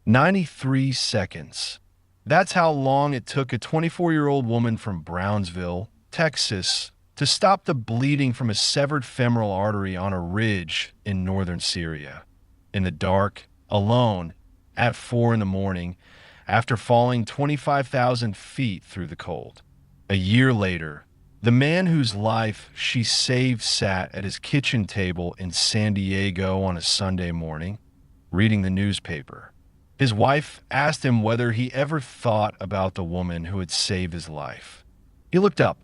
93 seconds. That's how long it took a 24-year-old woman from Brownsville, Texas, to stop the bleeding from a severed femoral artery on a ridge in northern Syria. In the dark, alone, at 4 in the morning, after falling 25,000 feet through the cold. A year later, the man whose life she saved sat at his kitchen table in San Diego on a Sunday morning, reading the newspaper. His wife asked him whether he ever thought about the woman who had saved his life. He looked up.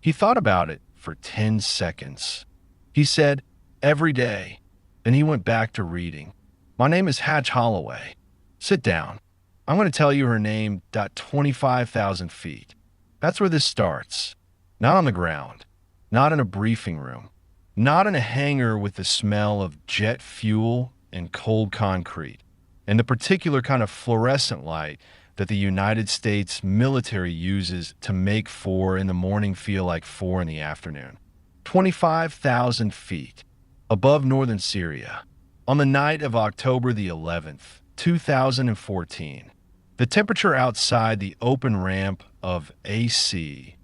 He thought about it for 10 seconds. He said, "Every day." Then he went back to reading. "My name is Hatch Holloway. Sit down. I'm going to tell you her name. 25,000 feet. That's where this starts. Not on the ground. Not in a briefing room. Not in a hangar with the smell of jet fuel and cold concrete, and the particular kind of fluorescent light that the United States military uses to make 4 in the morning feel like 4 in the afternoon. 25,000 feet above northern Syria on the night of October the 11th, 2014. The temperature outside the open ramp of AC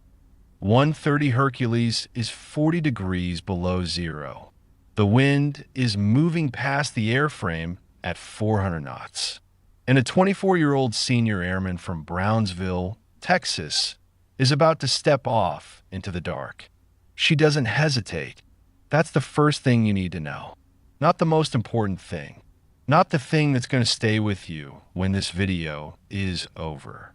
130 Hercules is 40 degrees below zero. The wind is moving past the airframe at 400 knots. And a 24-year-old senior airman from Brownsville, Texas, is about to step off into the dark. She doesn't hesitate. That's the first thing you need to know. Not the most important thing. Not the thing that's going to stay with you when this video is over.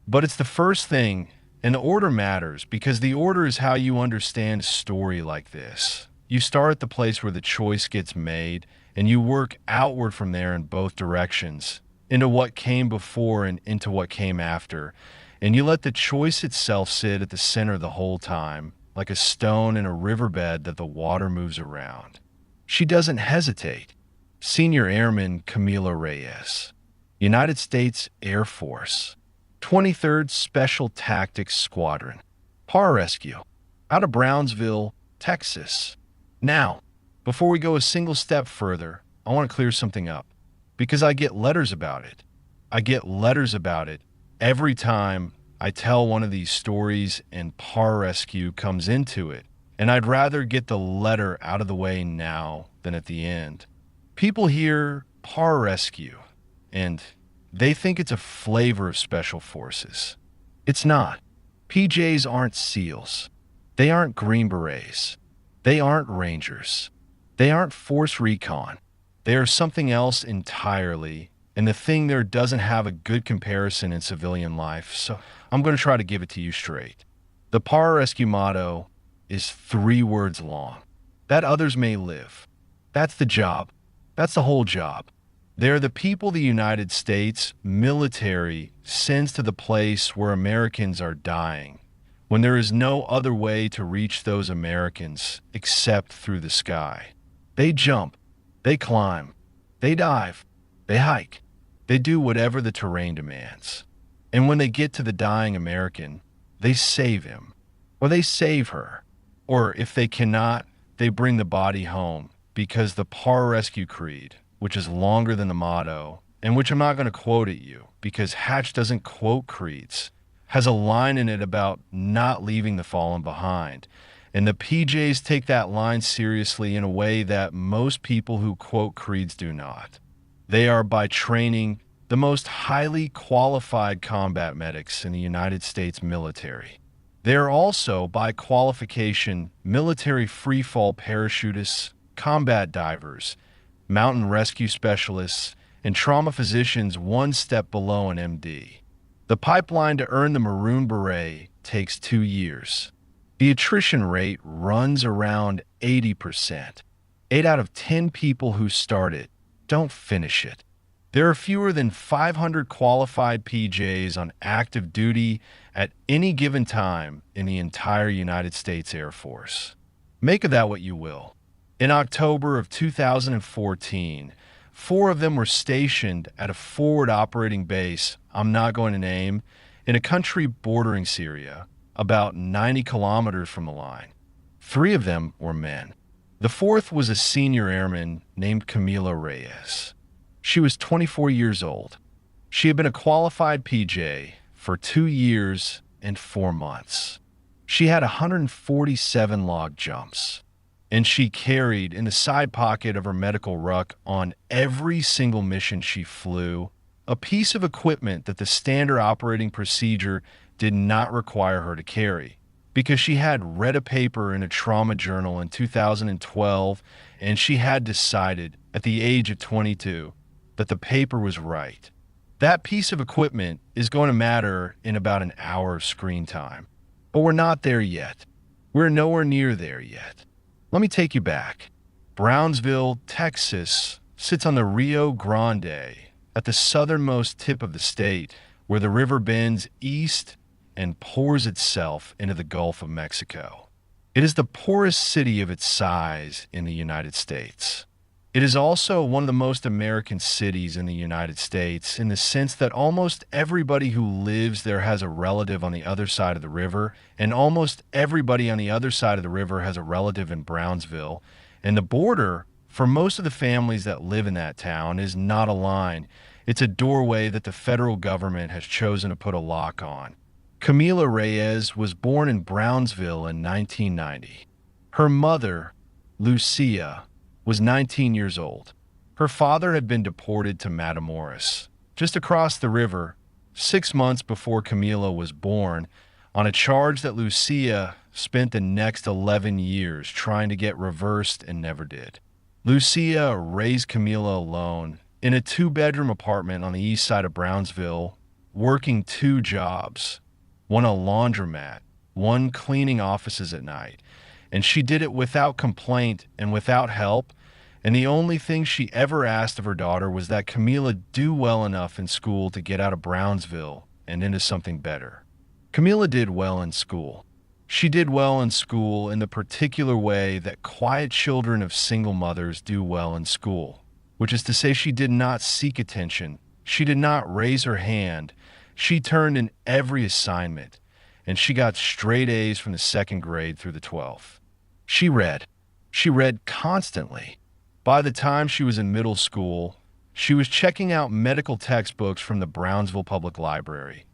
But it's the first thing, and the order matters because the order is how you understand a story like this. You start at the place where the choice gets made, and you work outward from there in both directions, into what came before and into what came after, and you let the choice itself sit at the center the whole time, like a stone in a riverbed that the water moves around. She doesn't hesitate. Senior Airman Camila Reyes, United States Air Force, 23rd Special Tactics Squadron, Pararescue, out of Brownsville, Texas. Now, before we go a single step further, I want to clear something up, because I get letters about it. I get letters about it every time I tell one of these stories and Pararescue comes into it, and I'd rather get the letter out of the way now than at the end. People hear Pararescue, and they think it's a flavor of special forces. It's not. PJs aren't SEALs. They aren't Green Berets. They aren't Rangers. They aren't Force Recon. They are something else entirely, and the thing there doesn't have a good comparison in civilian life, so I'm going to try to give it to you straight. The Pararescue motto is 3 words long. That others may live. That's the job. That's the whole job. They're the people the United States military sends to the place where Americans are dying, when there is no other way to reach those Americans except through the sky. They jump, they climb, they dive, they hike, they do whatever the terrain demands. And when they get to the dying American, they save him, or they save her, or if they cannot, they bring the body home. Because the Pararescue Creed, which is longer than the motto, and which I'm not going to quote at you because Hatch doesn't quote creeds, has a line in it about not leaving the fallen behind. And the PJs take that line seriously in a way that most people who quote creeds do not. They are, by training, the most highly qualified combat medics in the United States military. They are also, by qualification, military freefall parachutists, combat divers, mountain rescue specialists, and trauma physicians one step below an MD. The pipeline to earn the Maroon Beret takes 2 years. The attrition rate runs around 80%. 8 out of 10 people who start it don't finish it. There are fewer than 500 qualified PJs on active duty at any given time in the entire United States Air Force. Make of that what you will. In October of 2014, 4 of them were stationed at a forward operating base I'm not going to name in a country bordering Syria, about 90 kilometers from the line. 3 of them were men. The 4th was a senior airman named Camila Reyes. She was 24 years old. She had been a qualified PJ for 2 years and 4 months. She had 147 log jumps, and she carried in the side pocket of her medical ruck on every single mission she flew a piece of equipment that the standard operating procedure did not require her to carry, because she had read a paper in a trauma journal in 2012, and she had decided at the age of 22 that the paper was right. That piece of equipment is going to matter in about an hour of screen time. But we're not there yet. We're nowhere near there yet. Let me take you back. Brownsville, Texas, sits on the Rio Grande, at the southernmost tip of the state, where the river bends east and pours itself into the Gulf of Mexico. It is the poorest city of its size in the United States. It is also one of the most American cities in the United States in the sense that almost everybody who lives there has a relative on the other side of the river, and almost everybody on the other side of the river has a relative in Brownsville, and the border for most of the families that live in that town is not a line. It's a doorway that the federal government has chosen to put a lock on. Camila Reyes was born in Brownsville in 1990. Her mother, Lucia, was 19 years old. Her father had been deported to Matamoros, just across the river, 6 months before Camila was born, on a charge that Lucia spent the next 11 years trying to get reversed and never did. Lucia raised Camila alone in a 2-bedroom apartment on the east side of Brownsville, working 2 jobs, one a laundromat, one cleaning offices at night. And she did it without complaint and without help, and the only thing she ever asked of her daughter was that Camila do well enough in school to get out of Brownsville and into something better. Camila did well in school. She did well in school in the particular way that quiet children of single mothers do well in school, which is to say she did not seek attention. She did not raise her hand. She turned in every assignment, and she got straight A's from the 2nd grade through the 12th. She read. She read constantly. By the time she was in middle school, she was checking out medical textbooks from the Brownsville Public Library.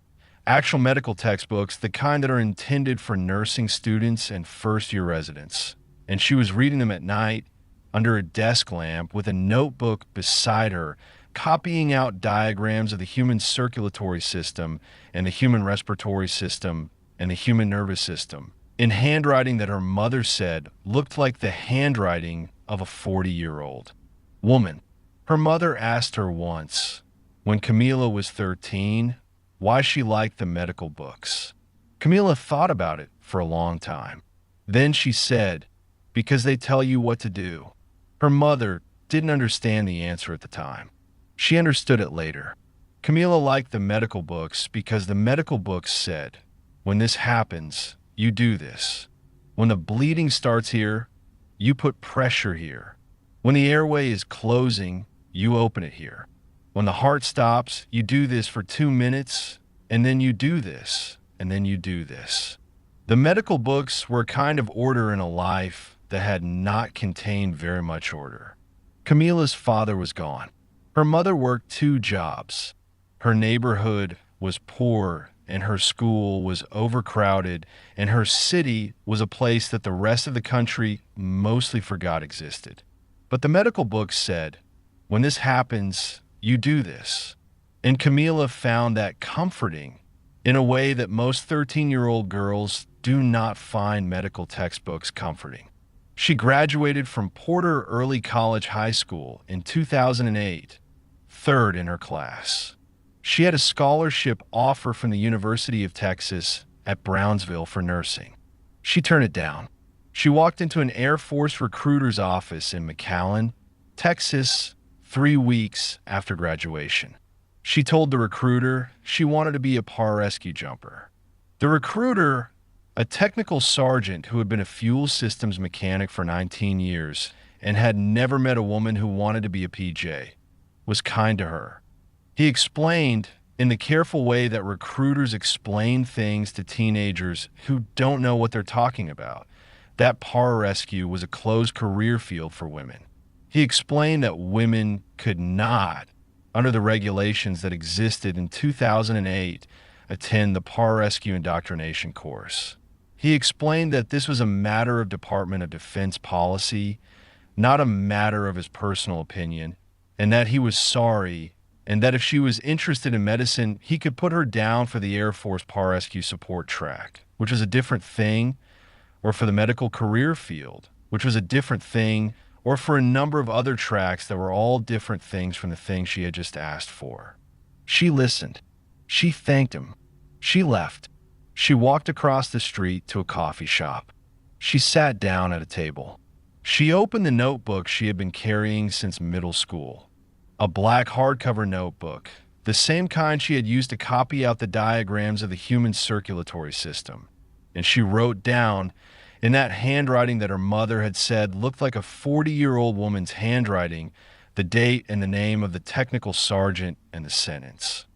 Actual medical textbooks, the kind that are intended for nursing students and first-year residents. And she was reading them at night under a desk lamp with a notebook beside her, copying out diagrams of the human circulatory system and the human respiratory system and the human nervous system, in handwriting that her mother said looked like the handwriting of a 40-year-old woman. Her mother asked her once, when Camila was 13, why she liked the medical books. Camila thought about it for a long time. Then she said, because they tell you what to do. Her mother didn't understand the answer at the time. She understood it later. Camila liked the medical books because the medical books said, when this happens, you do this. When the bleeding starts here, you put pressure here. When the airway is closing, you open it here. When the heart stops, you do this for 2 minutes, and then you do this, and then you do this. The medical books were a kind of order in a life that had not contained very much order. Camila's father was gone. Her mother worked 2 jobs. Her neighborhood was poor, and her school was overcrowded, and her city was a place that the rest of the country mostly forgot existed. But the medical books said, when this happens, you do this. And Camila found that comforting in a way that most 13-year-old girls do not find medical textbooks comforting. She graduated from Porter Early College High School in 2008, 3rd in her class. She had a scholarship offer from the University of Texas at Brownsville for nursing. She turned it down. She walked into an Air Force recruiter's office in McAllen, Texas, 3 weeks after graduation. She told the recruiter she wanted to be a pararescue jumper. The recruiter, a technical sergeant who had been a fuel systems mechanic for 19 years and had never met a woman who wanted to be a PJ, was kind to her. He explained, in the careful way that recruiters explain things to teenagers who don't know what they're talking about, that pararescue was a closed career field for women. He explained that women could not under the regulations that existed in 2008, attend the Pararescue indoctrination course. He explained that this was a matter of Department of Defense policy, not a matter of his personal opinion, and that he was sorry, and that if she was interested in medicine, he could put her down for the Air Force Pararescue support track, which was a different thing, or for the medical career field, which was a different thing, or for a number of other tracks that were all different things from the thing she had just asked for. She listened. She thanked him. She left. She walked across the street to a coffee shop. She sat down at a table. She opened the notebook she had been carrying since middle school. A black hardcover notebook, the same kind she had used to copy out the diagrams of the human circulatory system. And she wrote down, in that handwriting that her mother had said looked like a 40-year-old woman's handwriting, the date and the name of the technical sergeant and the sentence.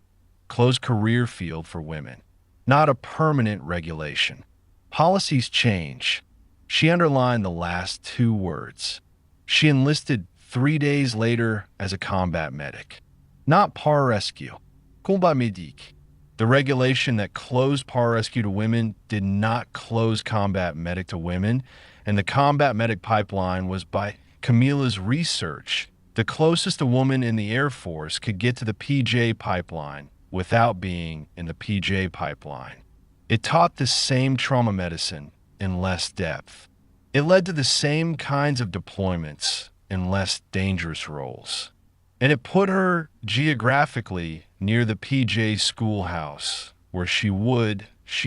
Closed career field for women. Not a permanent regulation. Policies change. She underlined the last two words. She enlisted 3 days later as a combat medic. Not pararescue. Combat médic. The regulation that closed pararescue to women did not close combat medic to women, and the combat medic pipeline was, by Camila's research, the closest a woman in the Air Force could get to the PJ pipeline without being in the PJ pipeline. It taught the same trauma medicine in less depth. It led to the same kinds of deployments in less dangerous roles. And it put her geographically near the PJ schoolhouse, where she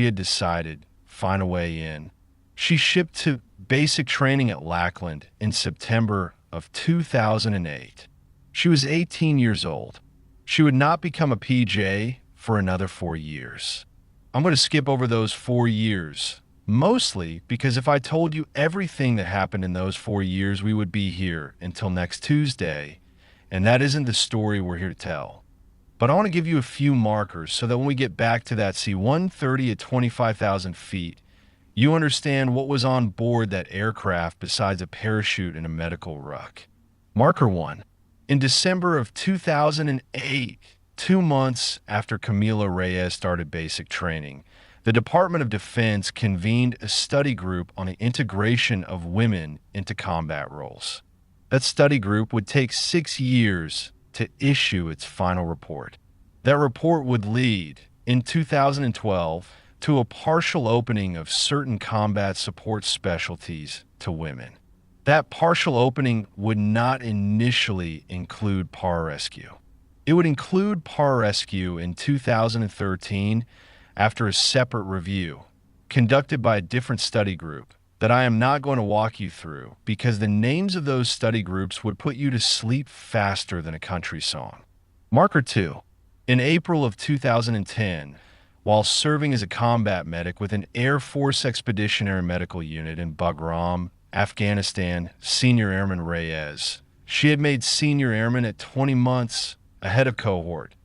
had decided, find a way in. She shipped to basic training at Lackland in September of 2008. She was 18 years old. She would not become a PJ for another 4 years. I'm going to skip over those 4 years, mostly because if I told you everything that happened in those 4 years, we would be here until next Tuesday, and that isn't the story we're here to tell. But I want to give you a few markers so that when we get back to that C-130 at 25,000 feet, you understand what was on board that aircraft besides a parachute and a medical ruck. Marker 1. In December of 2008, 2 months after Camila Reyes started basic training, the Department of Defense convened a study group on the integration of women into combat roles. That study group would take 6 years to issue its final report. That report would lead, in 2012, to a partial opening of certain combat support specialties to women. That partial opening would not initially include pararescue. It would include pararescue in 2013 after a separate review conducted by a different study group that I am not going to walk you through because the names of those study groups would put you to sleep faster than a country song. Marker 2. In April of 2010, while serving as a combat medic with an Air Force Expeditionary Medical Unit in Bagram, Afghanistan, Senior Airman Reyes, she had made Senior Airman at 20 months ahead of cohort,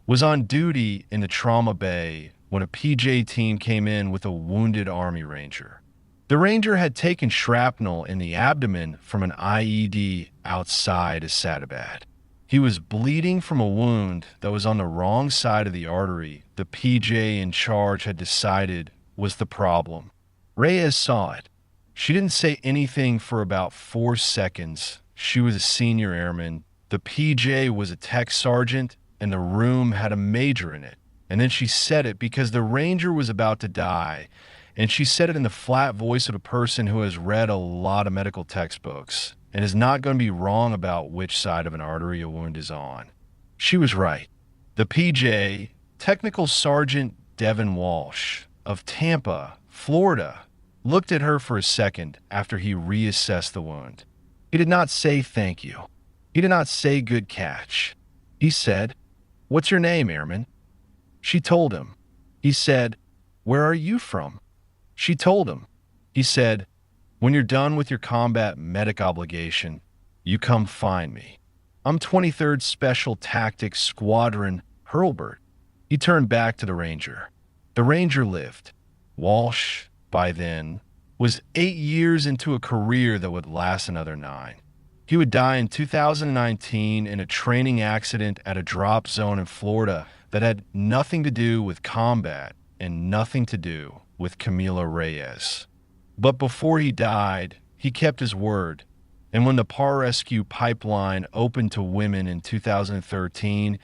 was on duty in the trauma bay when a PJ team came in with a wounded Army Ranger. The Ranger had taken shrapnel in the abdomen from an IED outside Asadabad. He was bleeding from a wound that was on the wrong side of the artery the PJ in charge had decided was the problem. Reyes saw it. She didn't say anything for about 4 seconds. She was a senior airman. The PJ was a tech sergeant, and the room had a major in it. And then she said it because the Ranger was about to die, and she said it in the flat voice of a person who has read a lot of medical textbooks and is not going to be wrong about which side of an artery a wound is on. She was right. The PJ, Technical Sergeant Devin Walsh of Tampa, Florida, looked at her for a second after he reassessed the wound. He did not say thank you. He did not say good catch. He said, "What's your name, Airman?" She told him. He said, "Where are you from?" She told him. He said, "When you're done with your combat medic obligation, you come find me. I'm 23rd Special Tactics Squadron Hurlburt." He turned back to the Ranger. The Ranger lived. Walsh, by then, was 8 years into a career that would last another 9. He would die in 2019 in a training accident at a drop zone in Florida that had nothing to do with combat and nothing to do with Camila Reyes. But before he died, he kept his word. And when the Pararescue pipeline opened to women in 2013,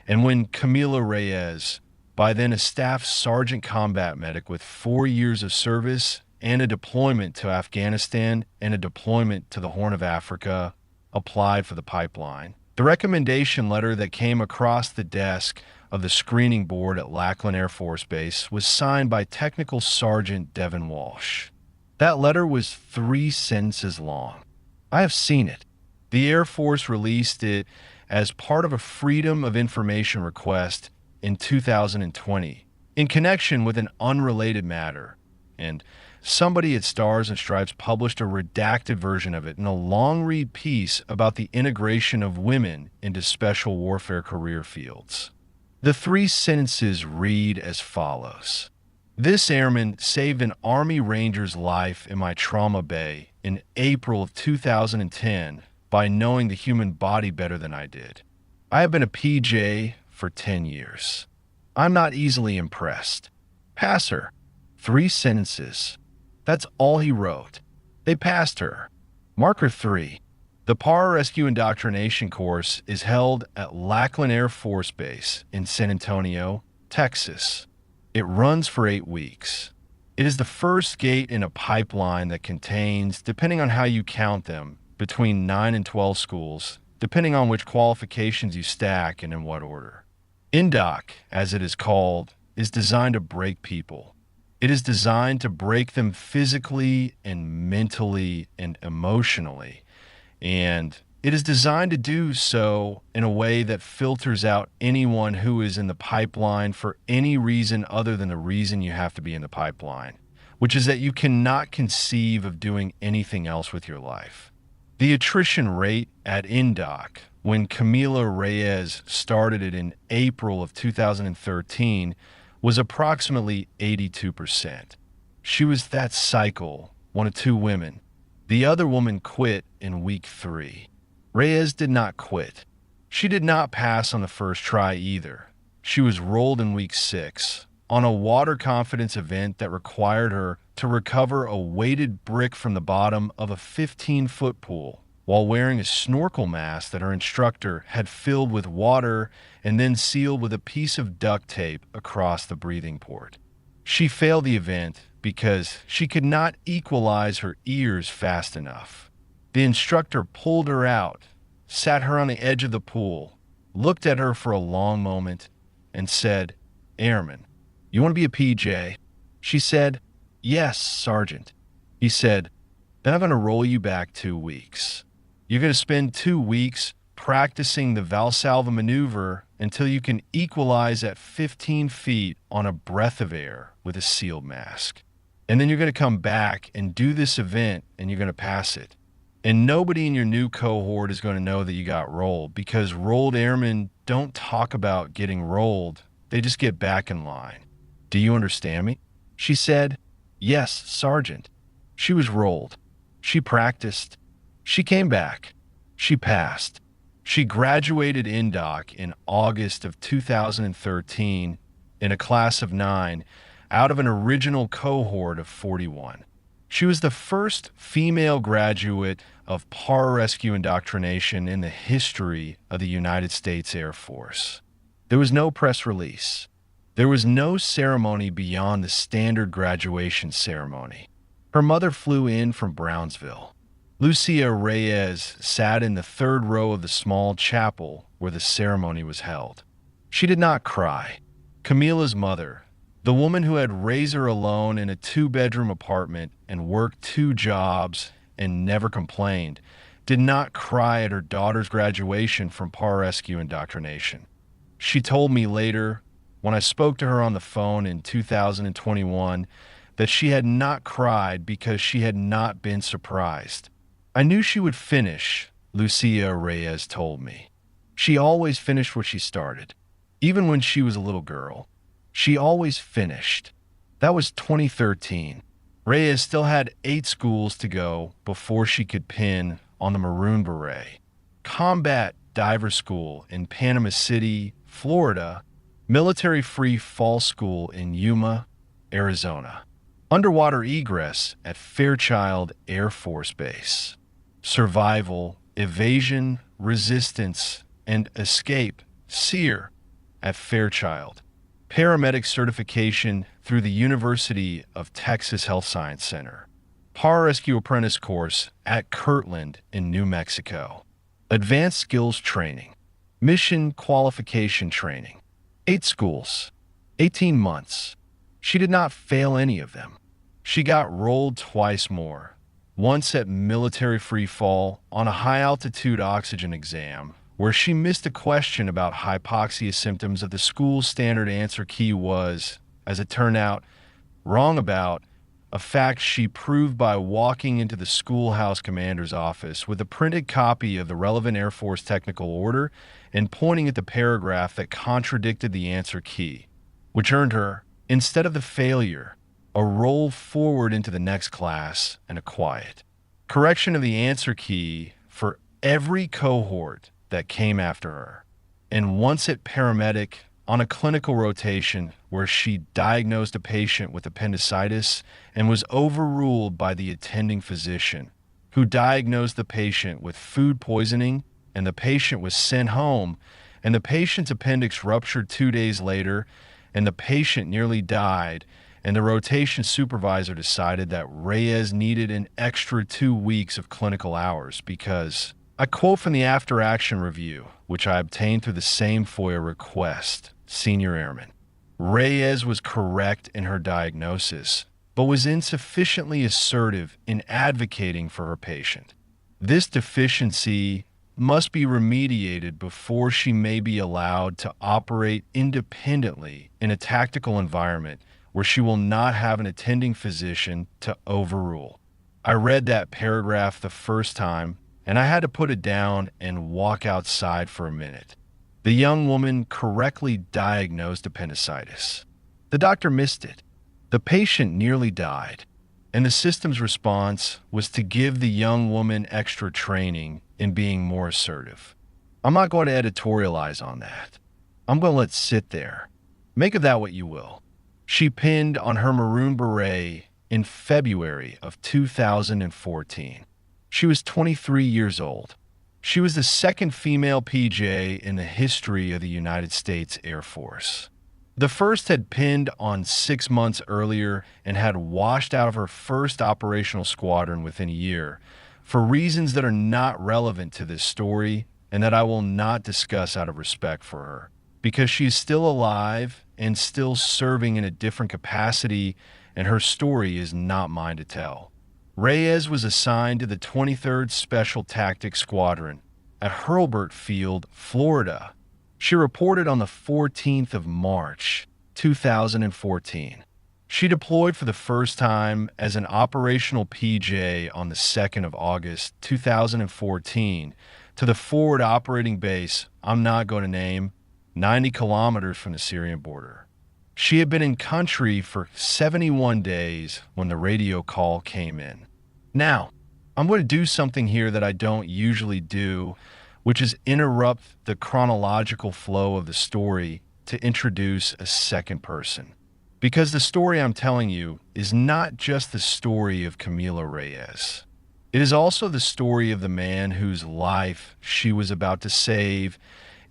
and when Camila Reyes, by then a staff sergeant combat medic with 4 years of service and a deployment to Afghanistan and a deployment to the Horn of Africa, applied for the pipeline, the recommendation letter that came across the desk of the screening board at Lackland Air Force Base was signed by Technical Sergeant Devin Walsh. That letter was 3 sentences long. I have seen it. The Air Force released it as part of a Freedom of Information request in 2020 in connection with an unrelated matter, and somebody at Stars and Stripes published a redacted version of it in a long-read piece about the integration of women into special warfare career fields. The 3 sentences read as follows. This airman saved an Army Ranger's life in my trauma bay in April of 2010 by knowing the human body better than I did. I have been a PJ for 10 years. I'm not easily impressed. Pass her. 3 sentences. That's all he wrote. They passed her. Marker 3. The Pararescue Indoctrination course is held at Lackland Air Force Base in San Antonio, Texas. It runs for 8 weeks. It is the first gate in a pipeline that contains, depending on how you count them, between 9 and 12 schools, depending on which qualifications you stack and in what order. INDOC, as it is called, is designed to break people. It is designed to break them physically and mentally and emotionally. And it is designed to do so in a way that filters out anyone who is in the pipeline for any reason other than the reason you have to be in the pipeline, which is that you cannot conceive of doing anything else with your life. The attrition rate at INDOC, when Camila Reyes started it in April of 2013, was approximately 82%. She was that cycle, one of 2 women. The other woman quit in week 3. Reyes did not quit. She did not pass on the first try either. She was rolled in week 6 on a water confidence event that required her to recover a weighted brick from the bottom of a 15-foot pool while wearing a snorkel mask that her instructor had filled with water and then sealed with a piece of duct tape across the breathing port. She failed the event because she could not equalize her ears fast enough. The instructor pulled her out, sat her on the edge of the pool, looked at her for a long moment, and said, "Airman, you want to be a PJ?" She said, "Yes, Sergeant." He said, "Then I'm going to roll you back 2 weeks. You're going to spend 2 weeks practicing the Valsalva maneuver until you can equalize at 15 feet on a breath of air with a sealed mask. And then you're going to come back and do this event and you're going to pass it. And nobody in your new cohort is going to know that you got rolled because rolled airmen don't talk about getting rolled. They just get back in line. Do you understand me?" She said, "Yes, Sergeant." She was rolled. She practiced. She came back. She passed. She graduated INDOC in August of 2013 in a class of 9 out of an original cohort of 41. She was the first female graduate of pararescue indoctrination in the history of the United States Air Force. There was no press release. There was no ceremony beyond the standard graduation ceremony. Her mother flew in from Brownsville. Lucia Reyes sat in the 3rd row of the small chapel where the ceremony was held. She did not cry. Camila's mother, the woman who had raised her alone in a 2-bedroom apartment and worked 2 jobs and never complained, did not cry at her daughter's graduation from pararescue indoctrination. She told me later, when I spoke to her on the phone in 2021, that she had not cried because she had not been surprised. I knew she would finish, Lucia Reyes told me. She always finished what she started. Even when she was a little girl, she always finished. That was 2013. Reyes still had 8 schools to go before she could pin on the Maroon Beret, Combat Diver School in Panama City, Florida, Military Free Fall School in Yuma, Arizona, Underwater Egress at Fairchild Air Force Base, Survival, Evasion, Resistance, and Escape, SEER, at Fairchild, Paramedic Certification through the University of Texas Health Science Center, Pararescue Apprentice Course at Kirtland in New Mexico, Advanced Skills Training, Mission Qualification Training, 8 schools, 18 months. She did not fail any of them. She got rolled twice more, once at military free fall on a high-altitude oxygen exam, where she missed a question about hypoxia symptoms of the school's standard answer key was, as it turned out, wrong about, a fact she proved by walking into the schoolhouse commander's office with a printed copy of the relevant Air Force technical order and pointing at the paragraph that contradicted the answer key, which earned her, instead of the failure, a roll forward into the next class and a quiet correction of the answer key for every cohort that came after her. And once at paramedic on a clinical rotation where she diagnosed a patient with appendicitis and was overruled by the attending physician, who diagnosed the patient with food poisoning, and the patient was sent home, and the patient's appendix ruptured 2 days later, and the patient nearly died, and the rotation supervisor decided that Reyes needed an extra 2 weeks of clinical hours because, I quote from the after-action review, which I obtained through the same FOIA request, Senior Airman, Reyes was correct in her diagnosis, but was insufficiently assertive in advocating for her patient. This deficiency must be remediated before she may be allowed to operate independently in a tactical environment where she will not have an attending physician to overrule. I read that paragraph the first time, and I had to put it down and walk outside for a minute. The young woman correctly diagnosed appendicitis. The doctor missed it. The patient nearly died, and the system's response was to give the young woman extra training in being more assertive. I'm not going to editorialize on that. I'm going to let it sit there. Make of that what you will. She pinned on her Maroon Beret in February of 2014. She was 23 years old. She was the second female PJ in the history of the United States Air Force. The first had pinned on 6 months earlier and had washed out of her first operational squadron within a year for reasons that are not relevant to this story and that I will not discuss out of respect for her, because she is still alive and still serving in a different capacity, and her story is not mine to tell. Reyes was assigned to the 23rd Special Tactics Squadron at Hurlburt Field, Florida. She reported on the 14th of March, 2014. She deployed for the first time as an operational PJ on the 2nd of August, 2014, to the forward operating base I'm not going to name, 90 kilometers from the Syrian border. She had been in country for 71 days when the radio call came in. Now, I'm going to do something here that I don't usually do, which is interrupt the chronological flow of the story to introduce a second person. Because the story I'm telling you is not just the story of Camila Reyes. It is also the story of the man whose life she was about to save,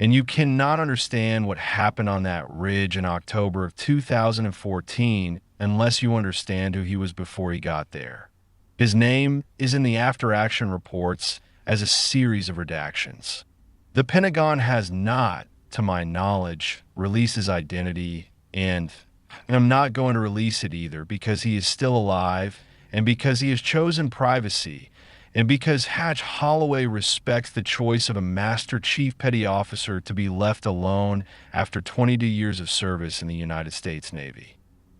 and you cannot understand what happened on that ridge in October of 2014 unless you understand who he was before he got there. His name is in the after-action reports as a series of redactions. The Pentagon has not, to my knowledge, released his identity, and I'm not going to release it either because he is still alive and because he has chosen privacy and because Hatch Holloway respects the choice of a Master Chief Petty Officer to be left alone after 22 years of service in the United States Navy.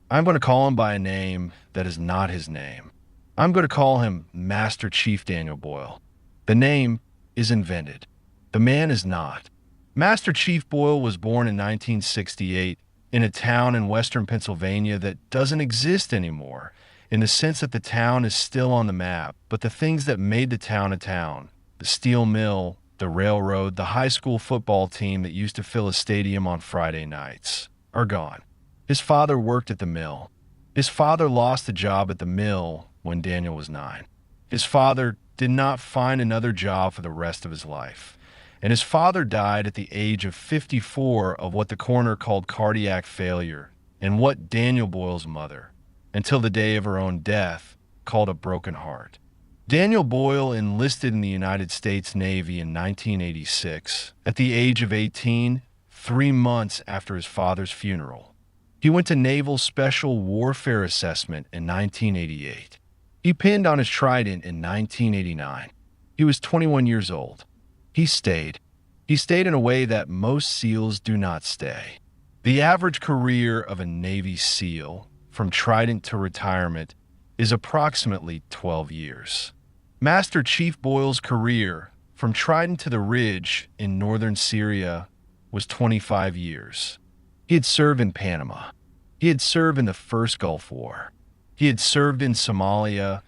I'm going to call him by a name that is not his name. I'm going to call him Master Chief Daniel Boyle. The name is invented. The man is not. Master Chief Boyle was born in 1968 in a town in western Pennsylvania that doesn't exist anymore, in the sense that the town is still on the map, but the things that made the town a town the steel mill, the railroad, the high school football team that used to fill a stadium on Friday nights are gone. His father worked at the mill. His father lost a job at the mill when Daniel was 9. His father did not find another job for the rest of his life. And his father died at the age of 54 of what the coroner called cardiac failure, and what Daniel Boyle's mother, until the day of her own death, called a broken heart. Daniel Boyle enlisted in the United States Navy in 1986 at the age of 18, 3 months after his father's funeral. He went to Naval Special Warfare Assessment in 1988. He pinned on his trident in 1989. He was 21 years old. He stayed. He stayed in a way that most SEALs do not stay. The average career of a Navy SEAL, from trident to retirement, is approximately 12 years. Master Chief Boyle's career, from trident to the ridge in northern Syria, was 25 years. He had served in Panama. He had served in the First Gulf War. He had served in Somalia,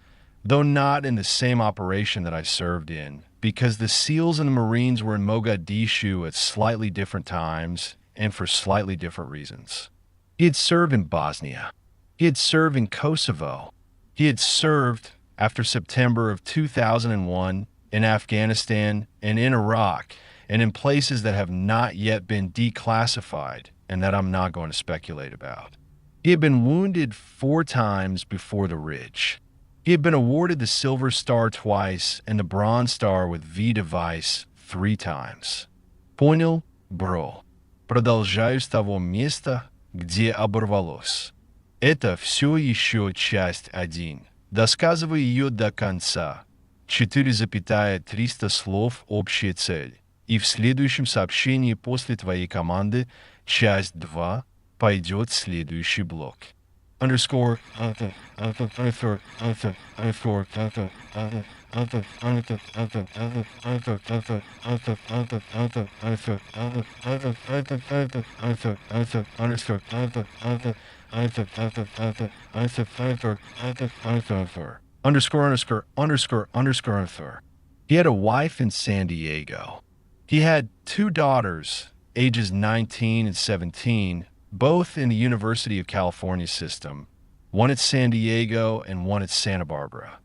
though not in the same operation that I served in, because the SEALs and the Marines were in Mogadishu at slightly different times and for slightly different reasons. He had served in Bosnia. He had served in Kosovo. He had served, after September of 2001, in Afghanistan and in Iraq, and in places that have not yet been declassified and that I'm not going to speculate about. He had been wounded 4 times before the ridge. He had been awarded the Silver Star twice and the Bronze Star with V device 3 times. Понял, бро. Продолжаю с того места, где оборвалось. Это все еще часть 1. Досказывай ее до конца. 4,300 слов общая цель. И в следующем сообщении после твоей команды, часть 2, пойдет следующий блок. Underscore He had a wife in San Diego. He had 2 daughters, ages 19 and 17, both in the University of California system, one at San Diego and one at Santa Barbara.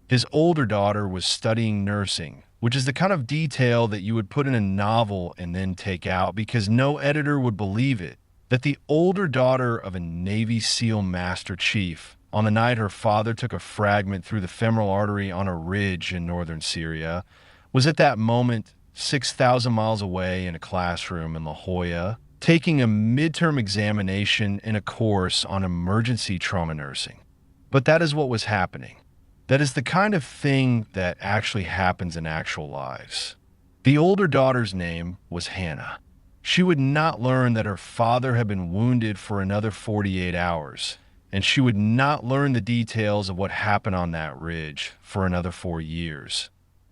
His older daughter was studying nursing, which is the kind of detail that you would put in a novel and then take out because no editor would believe it, that the older daughter of a Navy SEAL Master Chief, on the night her father took a fragment through the femoral artery on a ridge in northern Syria, was at that moment 6,000 miles away in a classroom in La Jolla, taking a midterm examination in a course on emergency trauma nursing. But that is what was happening. That is the kind of thing that actually happens in actual lives. The older daughter's name was Hannah. She would not learn that her father had been wounded for another 48 hours, and she would not learn the details of what happened on that ridge for another 4 years.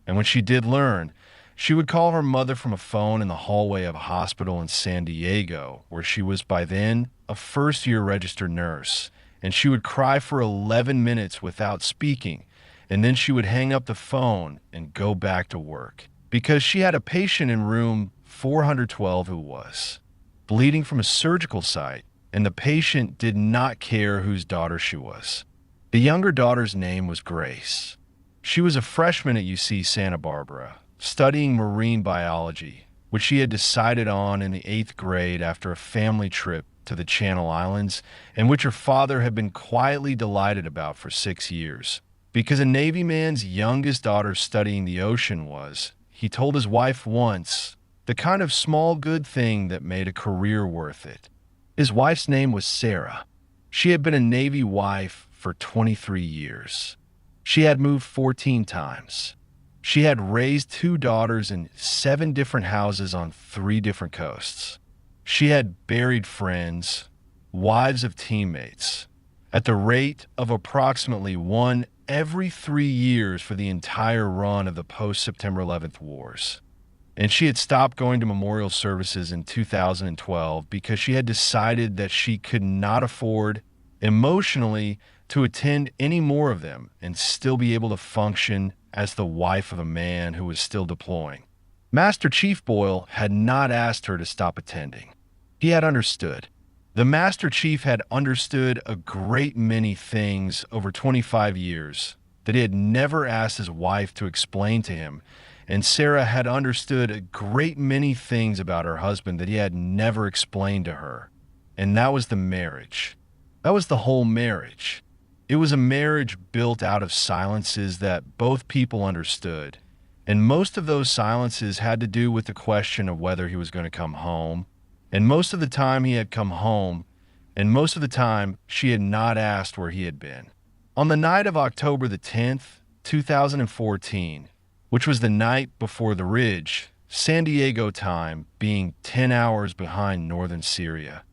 And when she did learn, she would call her mother from a phone in the hallway of a hospital in San Diego, where she was by then a first-year registered nurse, and she would cry for 11 minutes without speaking, and then she would hang up the phone and go back to work, because she had a patient in room 412 who was bleeding from a surgical site, and the patient did not care whose daughter she was. The younger daughter's name was Grace. She was a freshman at UC Santa Barbara, studying marine biology, which she had decided on in the 8th grade after a family trip to the Channel Islands, and which her father had been quietly delighted about for 6 years. Because a Navy man's youngest daughter studying the ocean was, he told his wife once, the kind of small good thing that made a career worth it. His wife's name was Sarah. She had been a Navy wife for 23 years. She had moved 14 times. She had raised 2 daughters in 7 different houses on 3 different coasts. She had buried friends, wives of teammates, at the rate of approximately 1 every 3 years for the entire run of the post-September 11th wars. And she had stopped going to memorial services in 2012 because she had decided that she could not afford, emotionally, to attend any more of them and still be able to function as the wife of a man who was still deploying. Master Chief Boyle had not asked her to stop attending. He had understood. The Master Chief had understood a great many things over 25 years that he had never asked his wife to explain to him, and Sarah had understood a great many things about her husband that he had never explained to her. And that was the marriage. That was the whole marriage. It was a marriage built out of silences that both people understood, and most of those silences had to do with the question of whether he was going to come home. And most of the time he had come home, and most of the time she had not asked where he had been. On the night of October the 10th, 2014, which was the night before the Ridge, San Diego time being 10 hours behind northern Syria,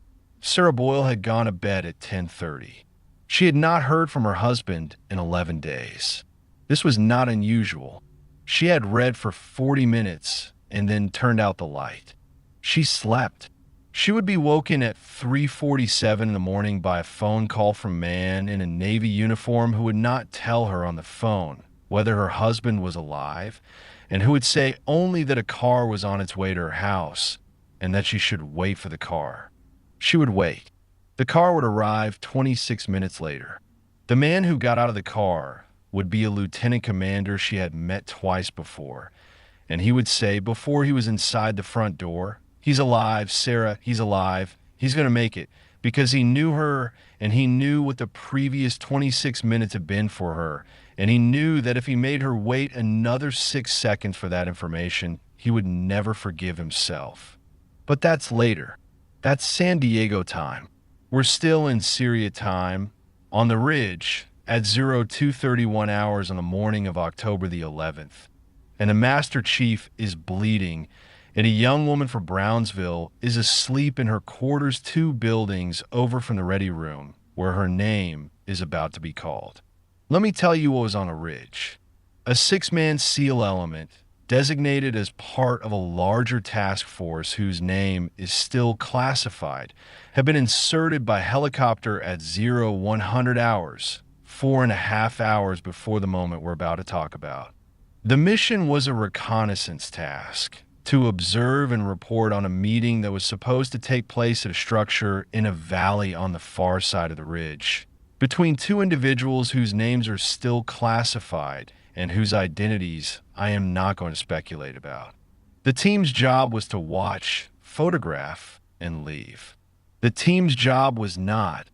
Sarah Boyle had gone to bed at 10:30. She had not heard from her husband in 11 days. This was not unusual. She had read for 40 minutes and then turned out the light. She slept. She would be woken at 3:47 in the morning by a phone call from a man in a Navy uniform who would not tell her on the phone whether her husband was alive, and who would say only that a car was on its way to her house and that she should wait for the car. She would wait. The car would arrive 26 minutes later. The man who got out of the car would be a lieutenant commander she had met twice before, and he would say before he was inside the front door, "He's alive, Sarah, he's alive. He's going to make it," because he knew her and he knew what the previous 26 minutes had been for her, and he knew that if he made her wait another 6 seconds for that information, he would never forgive himself. But that's later. That's San Diego time. We're still in Syria time, on the Ridge, at 02:31 hours on the morning of October the 11th. And the Master Chief is bleeding, and a young woman from Brownsville is asleep in her quarters 2 buildings over from the ready room, where her name is about to be called. Let me tell you what was on a Ridge. A 6-man SEAL element, designated as part of a larger task force whose name is still classified, had been inserted by helicopter at 0100 hours, 4.5 hours before the moment we're about to talk about. The mission was a reconnaissance task, to observe and report on a meeting that was supposed to take place at a structure in a valley on the far side of the Ridge, between 2 individuals whose names are still classified and whose identities I am not going to speculate about. The team's job was to watch, photograph, and leave. The team's job was not,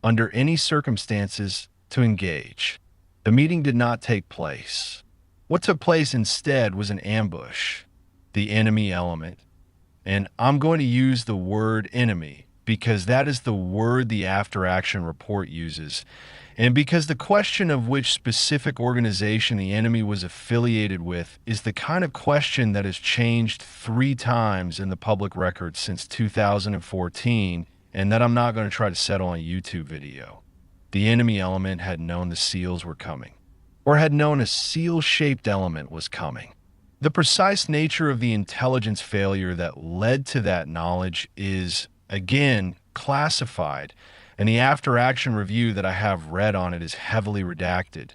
under any circumstances, to engage. The meeting did not take place. What took place instead was an ambush. The enemy element. And I'm going to use the word enemy because that is the word the after-action report uses, and because the question of which specific organization the enemy was affiliated with is the kind of question that has changed 3 times in the public record since 2014, and that I'm not going to try to settle on a YouTube video. The enemy element had known the SEALs were coming, or had known a SEAL-shaped element was coming. The precise nature of the intelligence failure that led to that knowledge is, again, classified, and the after-action review that I have read on it is heavily redacted,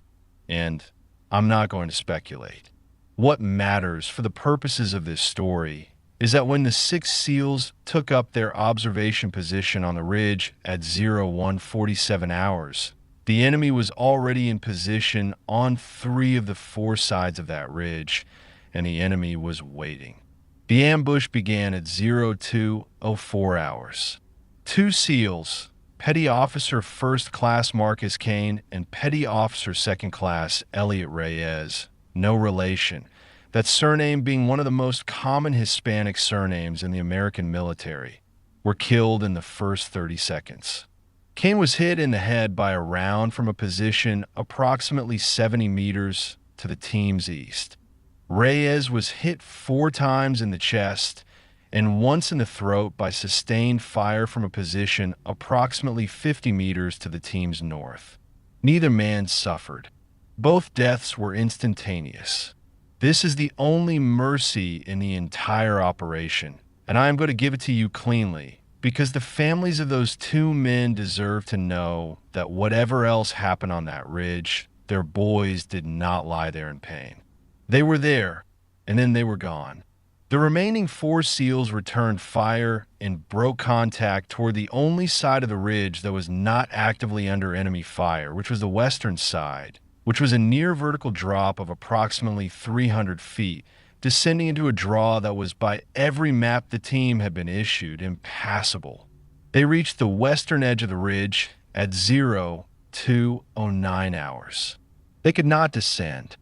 and I'm not going to speculate. What matters for the purposes of this story is that when the 6 SEALs took up their observation position on the Ridge at 0147 hours, the enemy was already in position on 3 of the 4 sides of that ridge, and the enemy was waiting. The ambush began at 0204 hours. 2 SEALs, Petty Officer First Class Marcus Kane and Petty Officer Second Class Elliot Reyes, no relation, that surname being one of the most common Hispanic surnames in the American military, were killed in the first 30 seconds. Kane was hit in the head by a round from a position approximately 70 meters to the team's east. Reyes was hit 4 times in the chest and once in the throat by sustained fire from a position approximately 50 meters to the team's north. Neither man suffered. Both deaths were instantaneous. This is the only mercy in the entire operation, and I am going to give it to you cleanly, because the families of those 2 men deserve to know that whatever else happened on that ridge, their boys did not lie there in pain. They were there, and then they were gone. The remaining 4 SEALs returned fire and broke contact toward the only side of the ridge that was not actively under enemy fire, which was the western side, which was a near vertical drop of approximately 300 feet, descending into a draw that was, by every map the team had been issued, impassable. They reached the western edge of the ridge at 02:09 hours. They could not descend.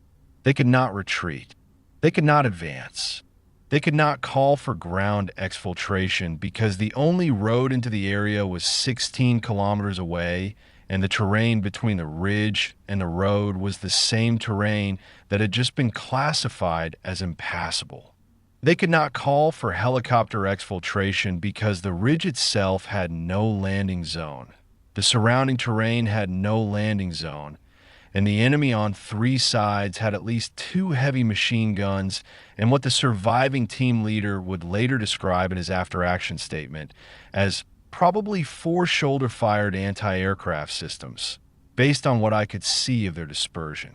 They could not retreat. They could not advance. They could not call for ground exfiltration because the only road into the area was 16 kilometers away, and the terrain between the ridge and the road was the same terrain that had just been classified as impassable. They could not call for helicopter exfiltration because the ridge itself had no landing zone. The surrounding terrain had no landing zone, and the enemy on 3 sides had at least 2 heavy machine guns and what the surviving team leader would later describe in his after-action statement as probably 4 shoulder-fired anti-aircraft systems, based on what I could see of their dispersion.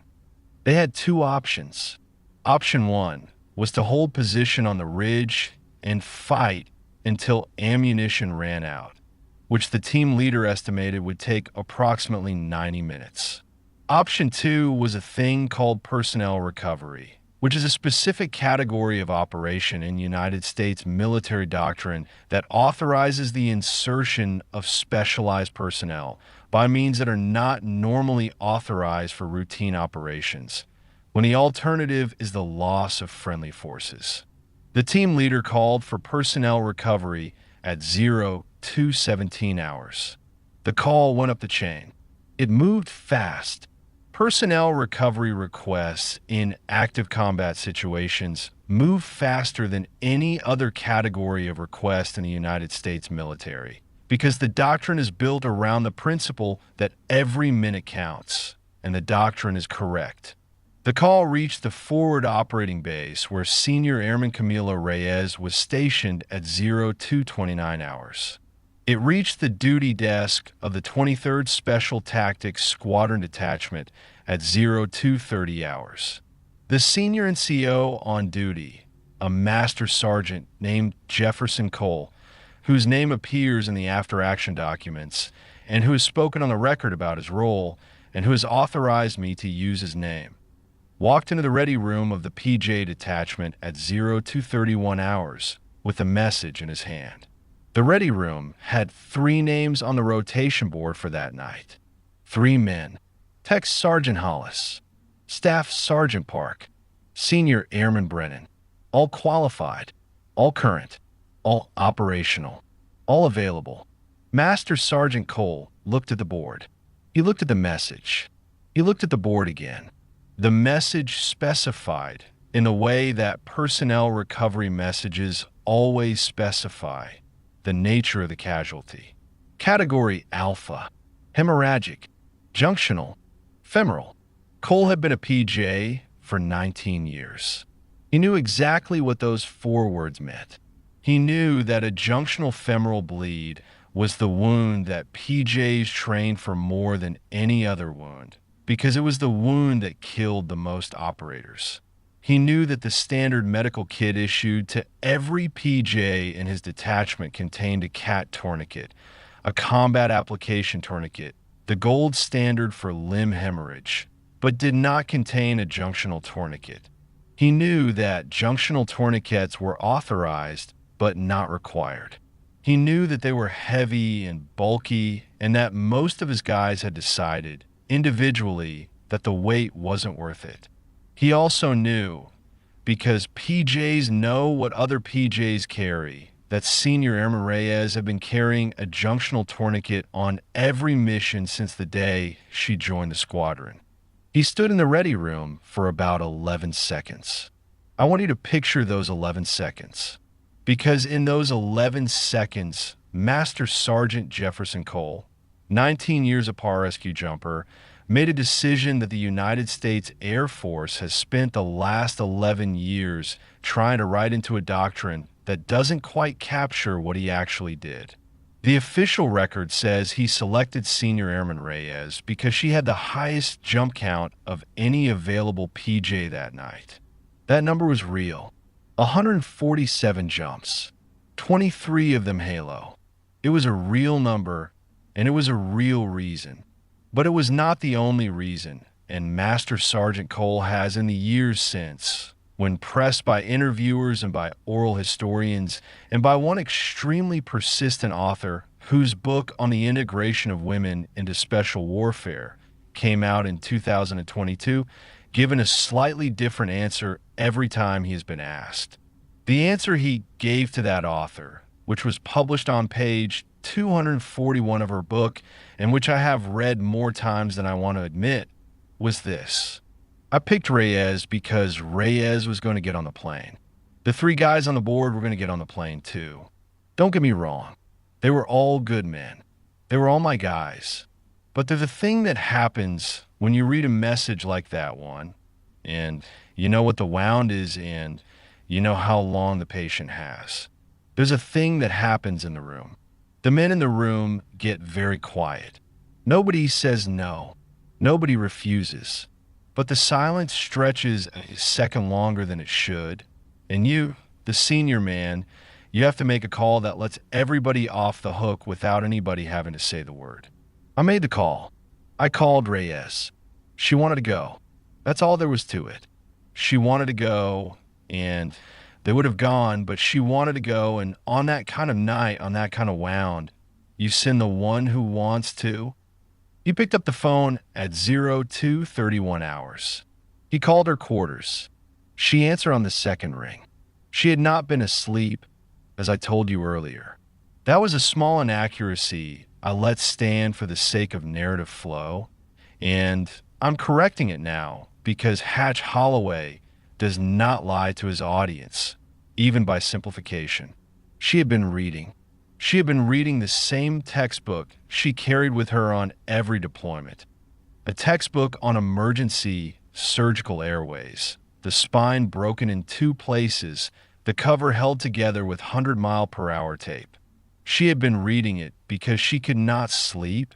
They had 2 options. Option 1 was to hold position on the ridge and fight until ammunition ran out, which the team leader estimated would take approximately 90 minutes. Option 2 was a thing called personnel recovery, which is a specific category of operation in United States military doctrine that authorizes the insertion of specialized personnel by means that are not normally authorized for routine operations, when the alternative is the loss of friendly forces. The team leader called for personnel recovery at 02:17 hours. The call went up the chain. It moved fast. Personnel recovery requests in active combat situations move faster than any other category of request in the United States military because the doctrine is built around the principle that every minute counts, and the doctrine is correct. The call reached the forward operating base where Senior Airman Camila Reyes was stationed at 02:29 hours. It reached the duty desk of the 23rd Special Tactics Squadron Detachment at 02:30 hours. The senior NCO on duty, a master sergeant named Jefferson Cole, whose name appears in the after-action documents and who has spoken on the record about his role and who has authorized me to use his name, walked into the ready room of the PJ detachment at 02:31 hours with a message in his hand. The ready room had 3 names on the rotation board for that night. 3 men: Tech Sergeant Hollis, Staff Sergeant Park, Senior Airman Brennan, all qualified, all current, all operational, all available. Master Sergeant Cole looked at the board. He looked at the message. He looked at the board again. The message specified in the way that personnel recovery messages always specify the nature of the casualty. Category Alpha, hemorrhagic, junctional, femoral. Cole had been a PJ for 19 years. He knew exactly what those 4 words meant. He knew that a junctional femoral bleed was the wound that PJs trained for more than any other wound, because it was the wound that killed the most operators. He knew that the standard medical kit issued to every PJ in his detachment contained a CAT tourniquet, a combat application tourniquet, the gold standard for limb hemorrhage, but did not contain a junctional tourniquet. He knew that junctional tourniquets were authorized but not required. He knew that they were heavy and bulky and that most of his guys had decided, individually, that the weight wasn't worth it. He also knew, because PJs know what other PJs carry, that Senior Airman Reyes had been carrying a junctional tourniquet on every mission since the day she joined the squadron. He stood in the ready room for about 11 seconds. I want you to picture those 11 seconds, because in those 11 seconds, Master Sergeant Jefferson Cole, 19 years a Pararescue Jumper, made a decision that the United States Air Force has spent the last 11 years trying to write into a doctrine that doesn't quite capture what he actually did. The official record says he selected Senior Airman Reyes because she had the highest jump count of any available PJ that night. That number was real. 147 jumps. 23 of them halo. It was a real number, and it was a real reason. But it was not the only reason, and Master Sergeant Cole has in the years since, when pressed by interviewers and by oral historians, and by one extremely persistent author whose book on the integration of women into special warfare came out in 2022, given a slightly different answer every time he has been asked. The answer he gave to that author, which was published on page 241 of her book, and which I have read more times than I want to admit, was this. I picked Reyes because Reyes was going to get on the plane. The three guys on the board were going to get on the plane too. Don't get me wrong. They were all good men. They were all my guys. But there's a thing that happens when you read a message like that one, and you know what the wound is, and you know how long the patient has. There's a thing that happens in the room. The men in the room get very quiet. Nobody says no. Nobody refuses. But the silence stretches a second longer than it should. And you, the senior man, you have to make a call that lets everybody off the hook without anybody having to say the word. I made the call. I called Reyes. She wanted to go. That's all there was to it. She wanted to go, and they would have gone, but she wanted to go, and on that kind of night, on that kind of wound, you send the one who wants to. He picked up the phone at 02:31 hours. He called her quarters. She answered on the second ring. She had not been asleep, as I told you earlier. That was a small inaccuracy I let stand for the sake of narrative flow, and I'm correcting it now because Hatch Holloway does not lie to his audience, even by simplification. She had been reading. She had been reading the same textbook she carried with her on every deployment. A textbook on emergency surgical airways, the spine broken in two places, the cover held together with 100-mile-per-hour tape. She had been reading it because she could not sleep,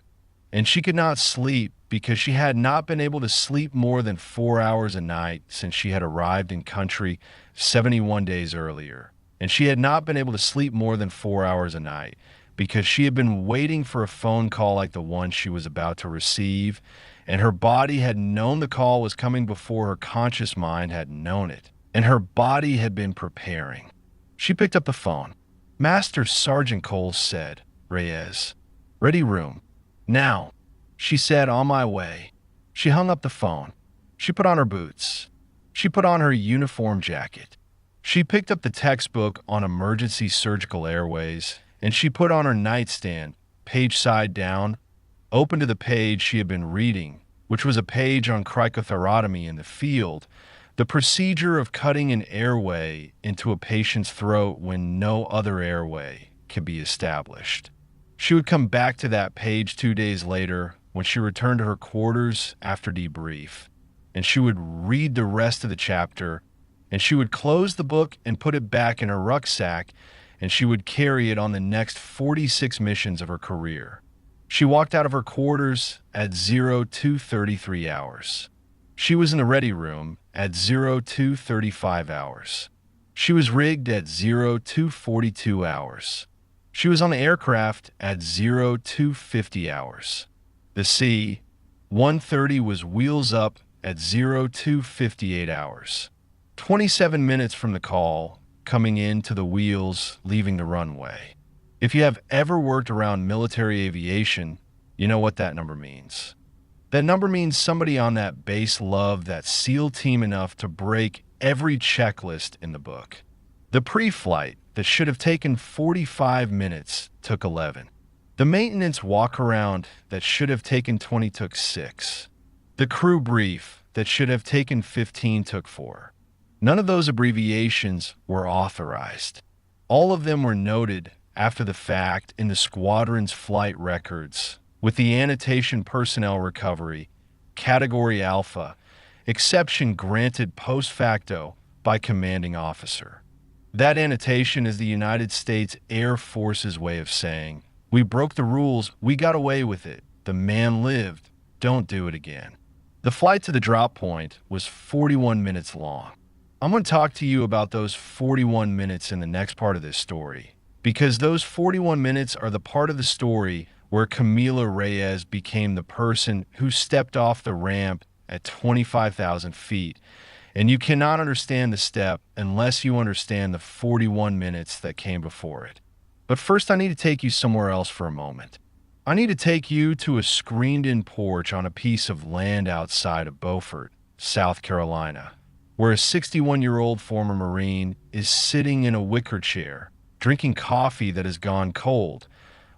and she could not sleep because she had not been able to sleep more than 4 hours a night since she had arrived in country 71 days earlier. And she had not been able to sleep more than 4 hours a night because she had been waiting for a phone call like the one she was about to receive, and her body had known the call was coming before her conscious mind had known it, and her body had been preparing. She picked up the phone. Master Sergeant Cole said, "Reyes, ready room. Now," she said, "on my way." She hung up the phone. She put on her boots. She put on her uniform jacket. She picked up the textbook on emergency surgical airways, and she put on her nightstand, page side down, open to the page she had been reading, which was a page on cricothyrotomy in the field, the procedure of cutting an airway into a patient's throat when no other airway could be established. She would come back to that page 2 days later when she returned to her quarters after debrief, and she would read the rest of the chapter, and she would close the book and put it back in her rucksack, and she would carry it on the next 46 missions of her career. She walked out of her quarters at 02:33 hours. She was in the ready room at 02:35 hours. She was rigged at 02:42 hours. She was on the aircraft at 02:50 hours. The C-130 was wheels up at 02:58 hours. 27 minutes from the call, coming into the wheels, leaving the runway. If you have ever worked around military aviation, you know what that number means. That number means somebody on that base loved that SEAL team enough to break every checklist in the book. The pre-flight that should have taken 45 minutes took 11. The maintenance walk-around that should have taken 20 took 6. The crew brief that should have taken 15 took 4. None of those abbreviations were authorized. All of them were noted after the fact in the squadron's flight records, with the annotation personnel recovery, Category Alpha, exception granted post facto by commanding officer. That annotation is the United States Air Force's way of saying, We broke the rules. We got away with it. The man lived. Don't do it again. The flight to the drop point was 41 minutes long. I'm going to talk to you about those 41 minutes in the next part of this story, because those 41 minutes are the part of the story where Camila Reyes became the person who stepped off the ramp at 25,000 feet. And you cannot understand the step unless you understand the 41 minutes that came before it. But first, I need to take you somewhere else for a moment. I need to take you to a screened-in porch on a piece of land outside of Beaufort, South Carolina, where a 61-year-old former Marine is sitting in a wicker chair, drinking coffee that has gone cold,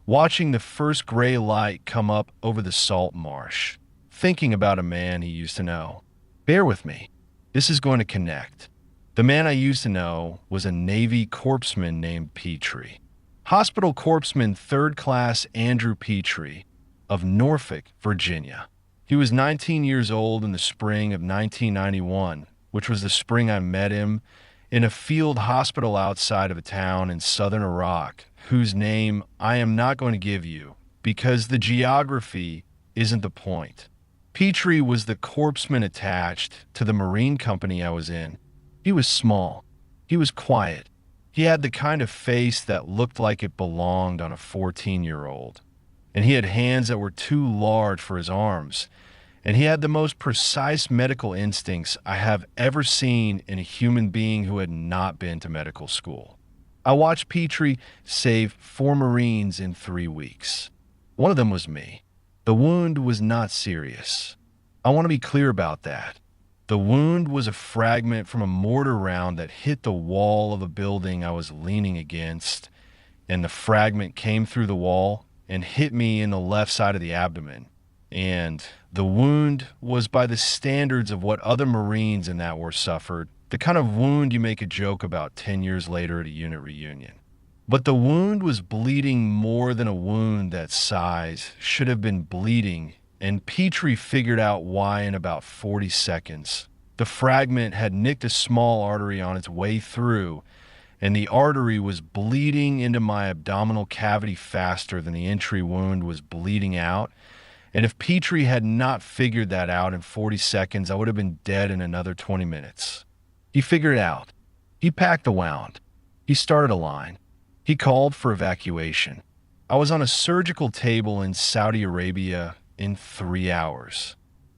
watching the first gray light come up over the salt marsh, thinking about a man he used to know. Bear with me. This is going to connect. The man I used to know was a Navy corpsman named Petrie. Hospital corpsman 3rd Class Andrew Petrie of Norfolk, Virginia. He was 19 years old in the spring of 1991, which was the spring I met him, in a field hospital outside of a town in southern Iraq, whose name I am not going to give you because the geography isn't the point. Petrie was the corpsman attached to the Marine company I was in. He was small. He was quiet. He had the kind of face that looked like it belonged on a 14-year-old. And he had hands that were too large for his arms. And he had the most precise medical instincts I have ever seen in a human being who had not been to medical school. I watched Petrie save 4 Marines in 3 weeks. One of them was me. The wound was not serious. I want to be clear about that. The wound was a fragment from a mortar round that hit the wall of a building I was leaning against, and the fragment came through the wall and hit me in the left side of the abdomen. And the wound was, by the standards of what other Marines in that war suffered, the kind of wound you make a joke about 10 years later at a unit reunion. But the wound was bleeding more than a wound that size should have been bleeding, and Petrie figured out why in about 40 seconds. The fragment had nicked a small artery on its way through, and the artery was bleeding into my abdominal cavity faster than the entry wound was bleeding out. And if Petrie had not figured that out in 40 seconds, I would have been dead in another 20 minutes. He figured it out. He packed the wound. He started a line. He called for evacuation. I was on a surgical table in Saudi Arabia in 3 hours.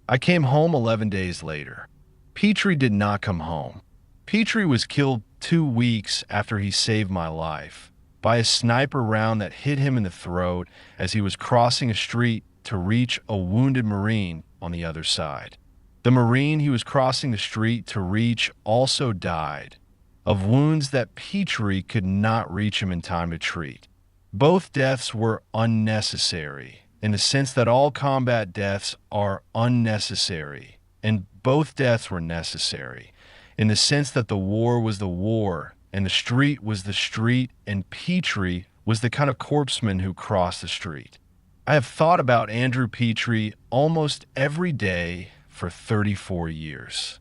I came home 11 days later. Petrie did not come home. Petrie was killed 2 weeks after he saved my life by a sniper round that hit him in the throat as he was crossing a street to reach a wounded Marine on the other side. The Marine he was crossing the street to reach also died of wounds that Petrie could not reach him in time to treat. Both deaths were unnecessary, in the sense that all combat deaths are unnecessary, and both deaths were necessary, in the sense that the war was the war, and the street was the street, and Petrie was the kind of corpsman who crossed the street. I have thought about Andrew Petrie almost every day for 34 years.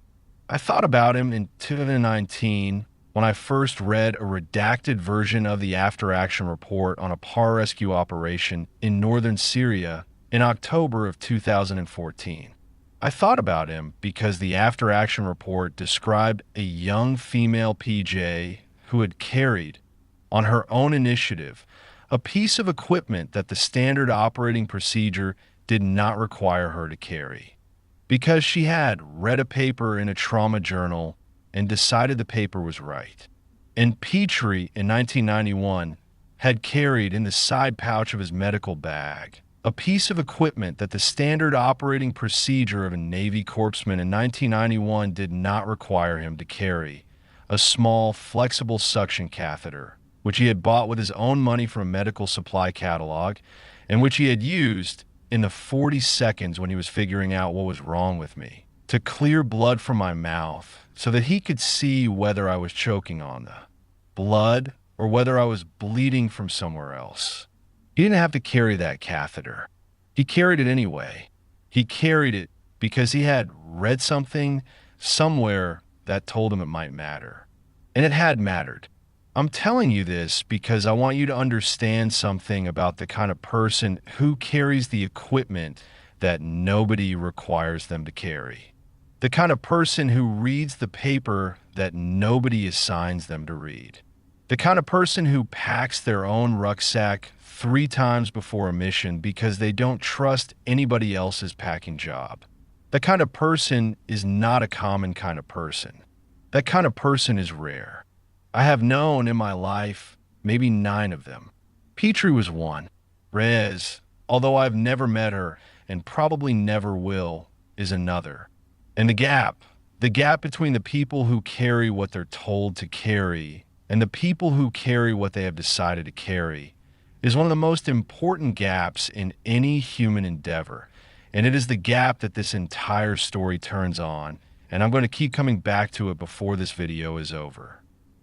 I thought about him in 2019 when I first read a redacted version of the after-action report on a pararescue operation in northern Syria in October of 2014. I thought about him because the after-action report described a young female PJ who had carried, on her own initiative, a piece of equipment that the standard operating procedure did not require her to carry, because she had read a paper in a trauma journal and decided the paper was right. And Petrie, in 1991, had carried in the side pouch of his medical bag a piece of equipment that the standard operating procedure of a Navy corpsman in 1991 did not require him to carry, a small, flexible suction catheter, which he had bought with his own money from a medical supply catalog, and which he had used in the 40 seconds when he was figuring out what was wrong with me, to clear blood from my mouth so that he could see whether I was choking on the blood or whether I was bleeding from somewhere else. He didn't have to carry that catheter. He carried it anyway. He carried it because he had read something somewhere that told him it might matter. And it had mattered. I'm telling you this because I want you to understand something about the kind of person who carries the equipment that nobody requires them to carry. The kind of person who reads the paper that nobody assigns them to read. The kind of person who packs their own rucksack 3 times before a mission because they don't trust anybody else's packing job. That kind of person is not a common kind of person. That kind of person is rare. I have known in my life maybe 9 of them. Petrie was one. Reyes, although I've never met her and probably never will, is another. And the gap between the people who carry what they're told to carry and the people who carry what they have decided to carry is one of the most important gaps in any human endeavor. And it is the gap that this entire story turns on, and I'm going to keep coming back to it before this video is over.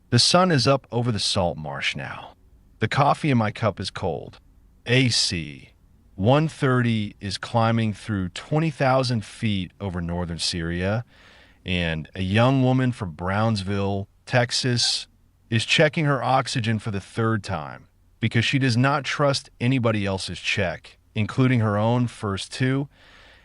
The sun is up over the salt marsh now. The coffee in my cup is cold. AC 130 is climbing through 20,000 feet over northern Syria, and a young woman from Brownsville, Texas, is checking her oxygen for the 3rd time because she does not trust anybody else's check, including her own first 2,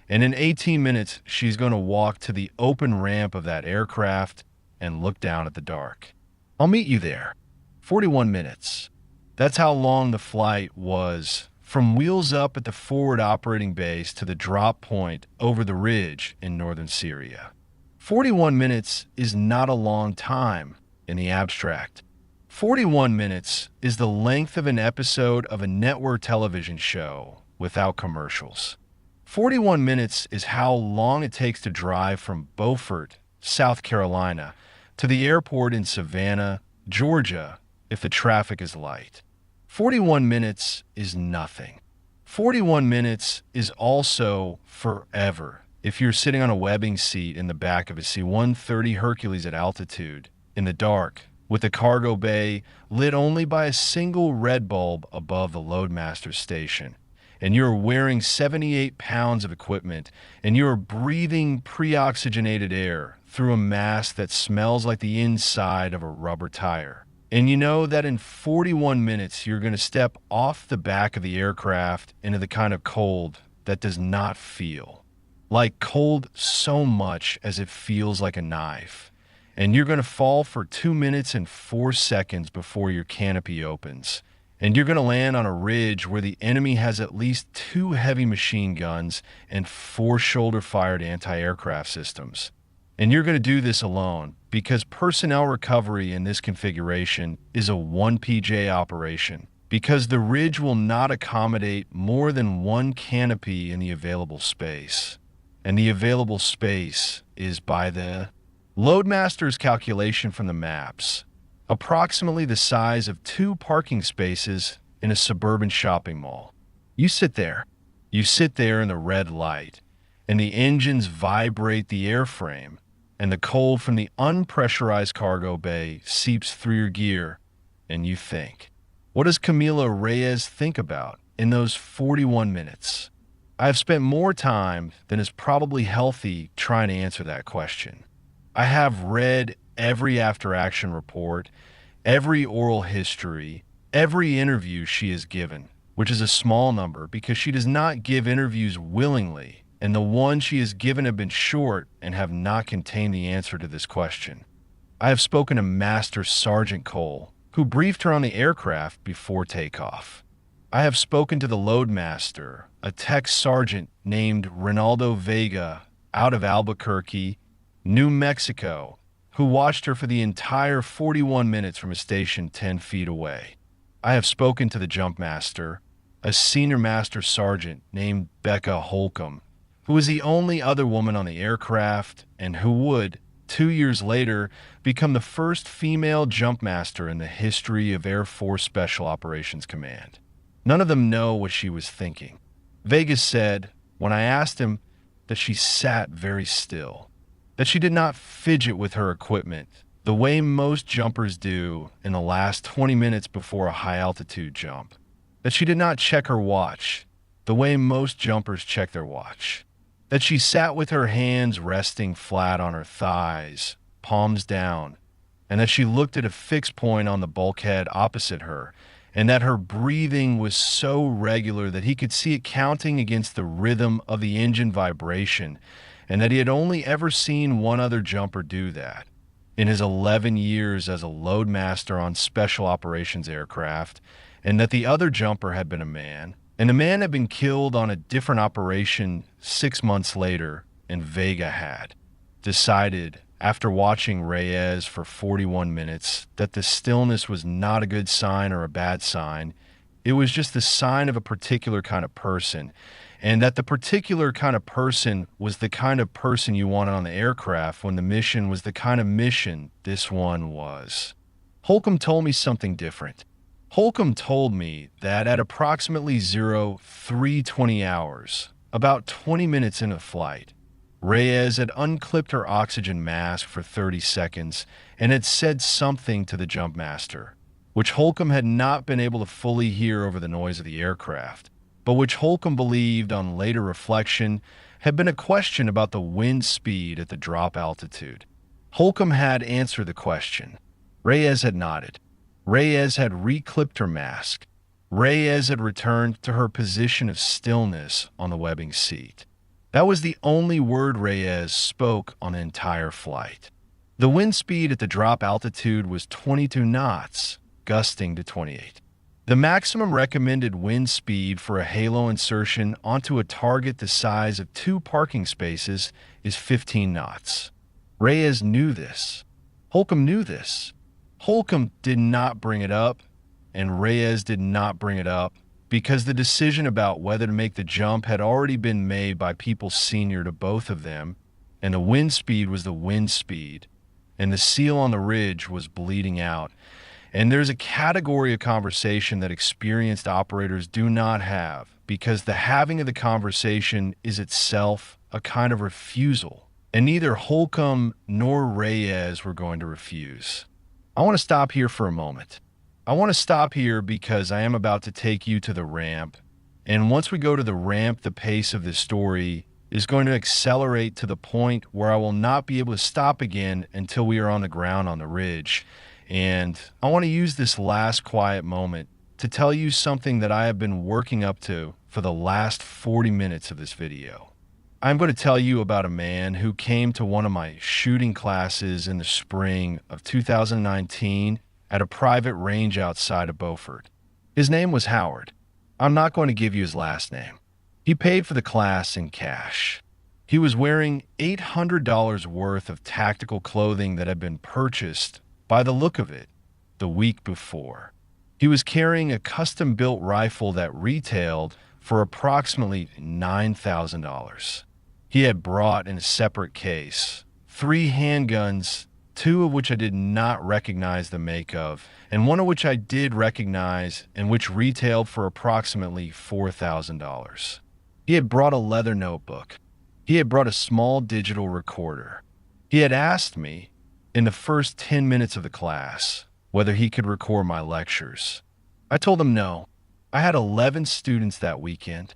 and in 18 minutes, she's going to walk to the open ramp of that aircraft and look down at the dark. I'll meet you there. 41 minutes. That's how long the flight was from wheels up at the forward operating base to the drop point over the ridge in northern Syria. 41 minutes is not a long time in the abstract. 41 minutes is the length of an episode of a network television show without commercials. 41 minutes is how long it takes to drive from Beaufort, South Carolina, to the airport in Savannah, Georgia, if the traffic is light. 41 minutes is nothing. 41 minutes is also forever if you're sitting on a webbing seat in the back of a C-130 Hercules at altitude, in the dark, with the cargo bay lit only by a single red bulb above the loadmaster station, and you're wearing 78 pounds of equipment, and you're breathing pre-oxygenated air through a mask that smells like the inside of a rubber tire. And you know that in 41 minutes, you're going to step off the back of the aircraft into the kind of cold that does not feel like cold so much as it feels like a knife. And you're going to fall for 2 minutes and 4 seconds before your canopy opens. And you're going to land on a ridge where the enemy has at least 2 heavy machine guns and 4 shoulder-fired anti-aircraft systems. And you're going to do this alone because personnel recovery in this configuration is a 1PJ operation, because the ridge will not accommodate more than 1 canopy in the available space. And the available space is, by the loadmaster's calculation from the maps, approximately the size of 2 parking spaces in a suburban shopping mall. You sit there in the red light, and the engines vibrate the airframe, and the cold from the unpressurized cargo bay seeps through your gear, and you think. What does Camila Reyes think about in those 41 minutes? I have spent more time than is probably healthy trying to answer that question. I have read every after-action report, every oral history, every interview she has given, which is a small number because she does not give interviews willingly, and the ones she has given have been short and have not contained the answer to this question. I have spoken to Master Sergeant Cole, who briefed her on the aircraft before takeoff. I have spoken to the loadmaster, a tech sergeant named Ronaldo Vega out of Albuquerque, New Mexico, who watched her for the entire 41 minutes from a station 10 feet away. I have spoken to the jump master, a senior master sergeant named Becca Holcomb, who was the only other woman on the aircraft and who would, 2 years later, become the first female jump master in the history of Air Force Special Operations Command. None of them know what she was thinking. Vegas said, when I asked him, that she sat very still, that she did not fidget with her equipment the way most jumpers do in the last 20 minutes before a high-altitude jump, that she did not check her watch the way most jumpers check their watch, that she sat with her hands resting flat on her thighs, palms down, and that she looked at a fixed point on the bulkhead opposite her, and that her breathing was so regular that he could see it counting against the rhythm of the engine vibration, and that he had only ever seen one other jumper do that in his 11 years as a loadmaster on special operations aircraft, and that the other jumper had been a man, and the man had been killed on a different operation 6 months later, and Vega had decided, after watching Reyes for 41 minutes, that the stillness was not a good sign or a bad sign. It was just the sign of a particular kind of person, and that the particular kind of person was the kind of person you wanted on the aircraft when the mission was the kind of mission this one was. Holcomb told me something different. Holcomb told me that at approximately 0320 hours, about 20 minutes into flight, Reyes had unclipped her oxygen mask for 30 seconds and had said something to the jump master, which Holcomb had not been able to fully hear over the noise of the aircraft, but which Holcomb believed on later reflection had been a question about the wind speed at the drop altitude. Holcomb had answered the question. Reyes had nodded. Reyes had reclipped her mask. Reyes had returned to her position of stillness on the webbing seat. That was the only word Reyes spoke on the entire flight. The wind speed at the drop altitude was 22 knots, gusting to 28. The maximum recommended wind speed for a halo insertion onto a target the size of 2 parking spaces is 15 knots. Reyes knew this. Holcomb knew this. Holcomb did not bring it up, and Reyes did not bring it up, because the decision about whether to make the jump had already been made by people senior to both of them, and the wind speed was the wind speed, and the seal on the ridge was bleeding out. And there's a category of conversation that experienced operators do not have, because the having of the conversation is itself a kind of refusal, and neither Holcomb nor Reyes were going to refuse. I want to stop here for a moment. I want to stop here because I am about to take you to the ramp, and once we go to the ramp, the pace of this story is going to accelerate to the point where I will not be able to stop again until we are on the ground on the ridge. And I want to use this last quiet moment to tell you something that I have been working up to for the last 40 minutes of this video. I'm going to tell you about a man who came to one of my shooting classes in the spring of 2019 at a private range outside of Beaufort. His name was Howard. I'm not going to give you his last name. He paid for the class in cash. He was wearing $800 worth of tactical clothing that had been purchased, by the look of it, the week before. He was carrying a custom-built rifle that retailed for approximately $9,000. He had brought in a separate case 3 handguns, 2 of which I did not recognize the make of, and 1 of which I did recognize and which retailed for approximately $4,000. He had brought a leather notebook. He had brought a small digital recorder. He had asked me, in the first 10 minutes of the class, whether he could record my lectures. I told him no. I had 11 students that weekend.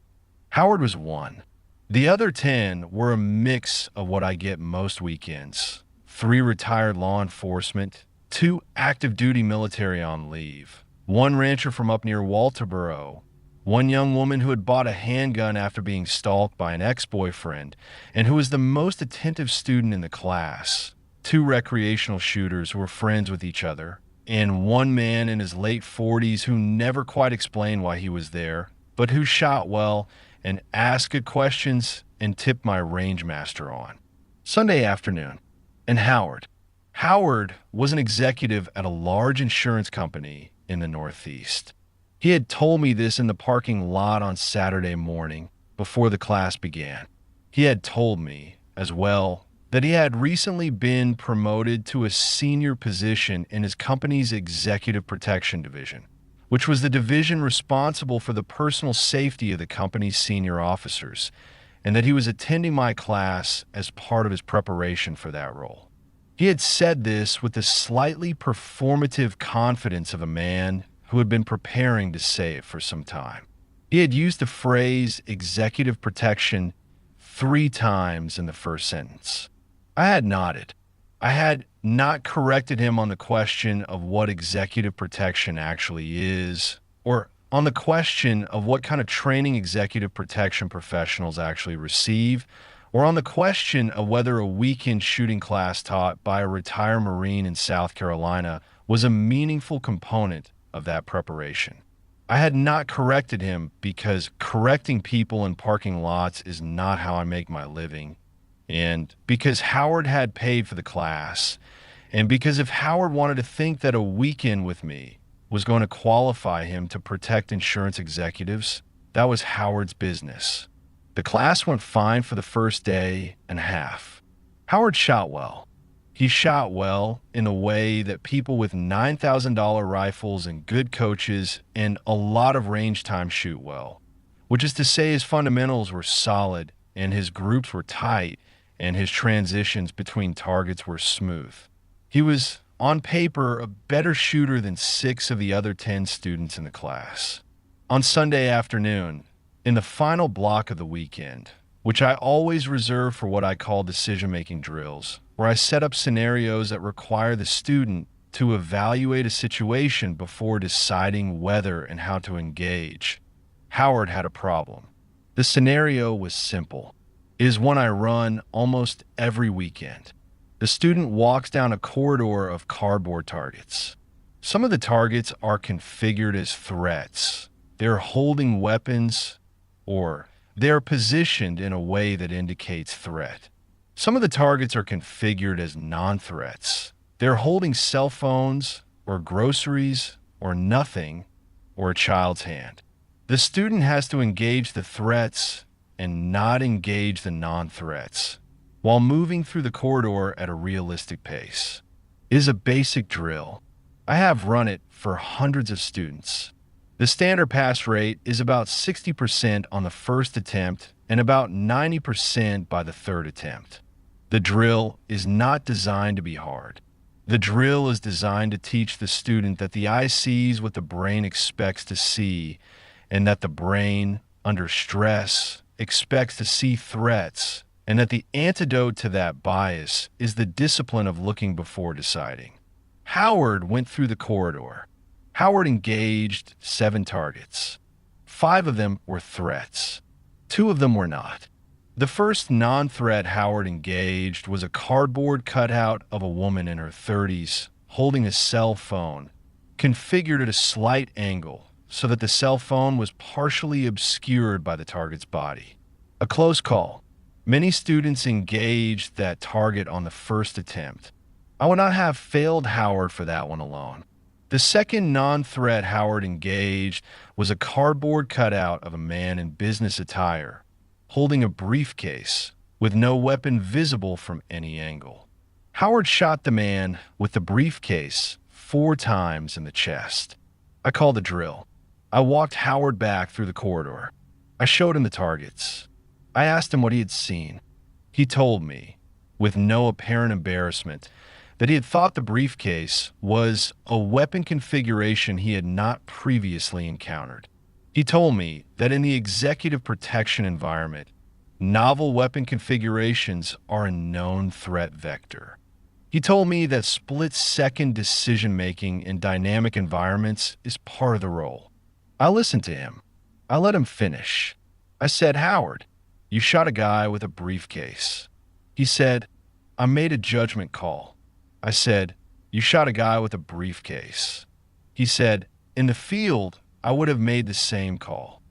Howard was one. The other 10 were a mix of what I get most weekends. 3 retired law enforcement, 2 active duty military on leave, 1 rancher from up near Walterboro, 1 young woman who had bought a handgun after being stalked by an ex-boyfriend and who was the most attentive student in the class, 2 recreational shooters who were friends with each other, and 1 man in his late 40s who never quite explained why he was there, but who shot well and asked good questions and tipped my range master on. Sunday afternoon. And Howard. Howard was an executive at a large insurance company in the Northeast. He had told me this in the parking lot on Saturday morning before the class began. He had told me, as well, that he had recently been promoted to a senior position in his company's executive protection division, which was the division responsible for the personal safety of the company's senior officers, and that he was attending my class as part of his preparation for that role. He had said this with the slightly performative confidence of a man who had been preparing to say it for some time. He had used the phrase executive protection 3 times in the first sentence. I had nodded. I had not corrected him on the question of what executive protection actually is, or on the question of what kind of training executive protection professionals actually receive, or on the question of whether a weekend shooting class taught by a retired Marine in South Carolina was a meaningful component of that preparation. I had not corrected him because correcting people in parking lots is not how I make my living, and because Howard had paid for the class, and because if Howard wanted to think that a weekend with me was going to qualify him to protect insurance executives, that was Howard's business. The class went fine for the first day and a half. Howard shot well. He shot well in a way that people with $9,000 rifles and good coaches and a lot of range time shoot well, which is to say his fundamentals were solid and his groups were tight and his transitions between targets were smooth. He was, on paper, a better shooter than 6 of the other 10 students in the class. On Sunday afternoon, in the final block of the weekend, which I always reserve for what I call decision-making drills, where I set up scenarios that require the student to evaluate a situation before deciding whether and how to engage, Howard had a problem. The scenario was simple. It is one I run almost every weekend. The student walks down a corridor of cardboard targets. Some of the targets are configured as threats. They're holding weapons, or they're positioned in a way that indicates threat. Some of the targets are configured as non-threats. They're holding cell phones, or groceries, or nothing, or a child's hand. The student has to engage the threats and not engage the non-threats while moving through the corridor at a realistic pace. It is a basic drill. I have run it for hundreds of students. The standard pass rate is about 60% on the first attempt and about 90% by the third attempt. The drill is not designed to be hard. The drill is designed to teach the student that the eye sees what the brain expects to see, and that the brain, under stress, expects to see threats, and that the antidote to that bias is the discipline of looking before deciding. Howard went through the corridor. Howard engaged 7 targets. 5 of them were threats. 2 of them were not. The first non-threat Howard engaged was a cardboard cutout of a woman in her 30s holding a cell phone, configured at a slight angle so that the cell phone was partially obscured by the target's body. A close call. Many students engaged that target on the first attempt. I would not have failed Howard for that one alone. The second non-threat Howard engaged was a cardboard cutout of a man in business attire, holding a briefcase with no weapon visible from any angle. Howard shot the man with the briefcase 4 times in the chest. I called the drill. I walked Howard back through the corridor. I showed him the targets. I asked him what he had seen. He told me, with no apparent embarrassment, that he had thought the briefcase was a weapon configuration he had not previously encountered. He told me that in the executive protection environment, novel weapon configurations are a known threat vector. He told me that split-second decision-making in dynamic environments is part of the role. I listened to him. I let him finish. I said, "Howard, you shot a guy with a briefcase." He said, "I made a judgment call." I said, "You shot a guy with a briefcase." He said, "In the field, I would have made the same call."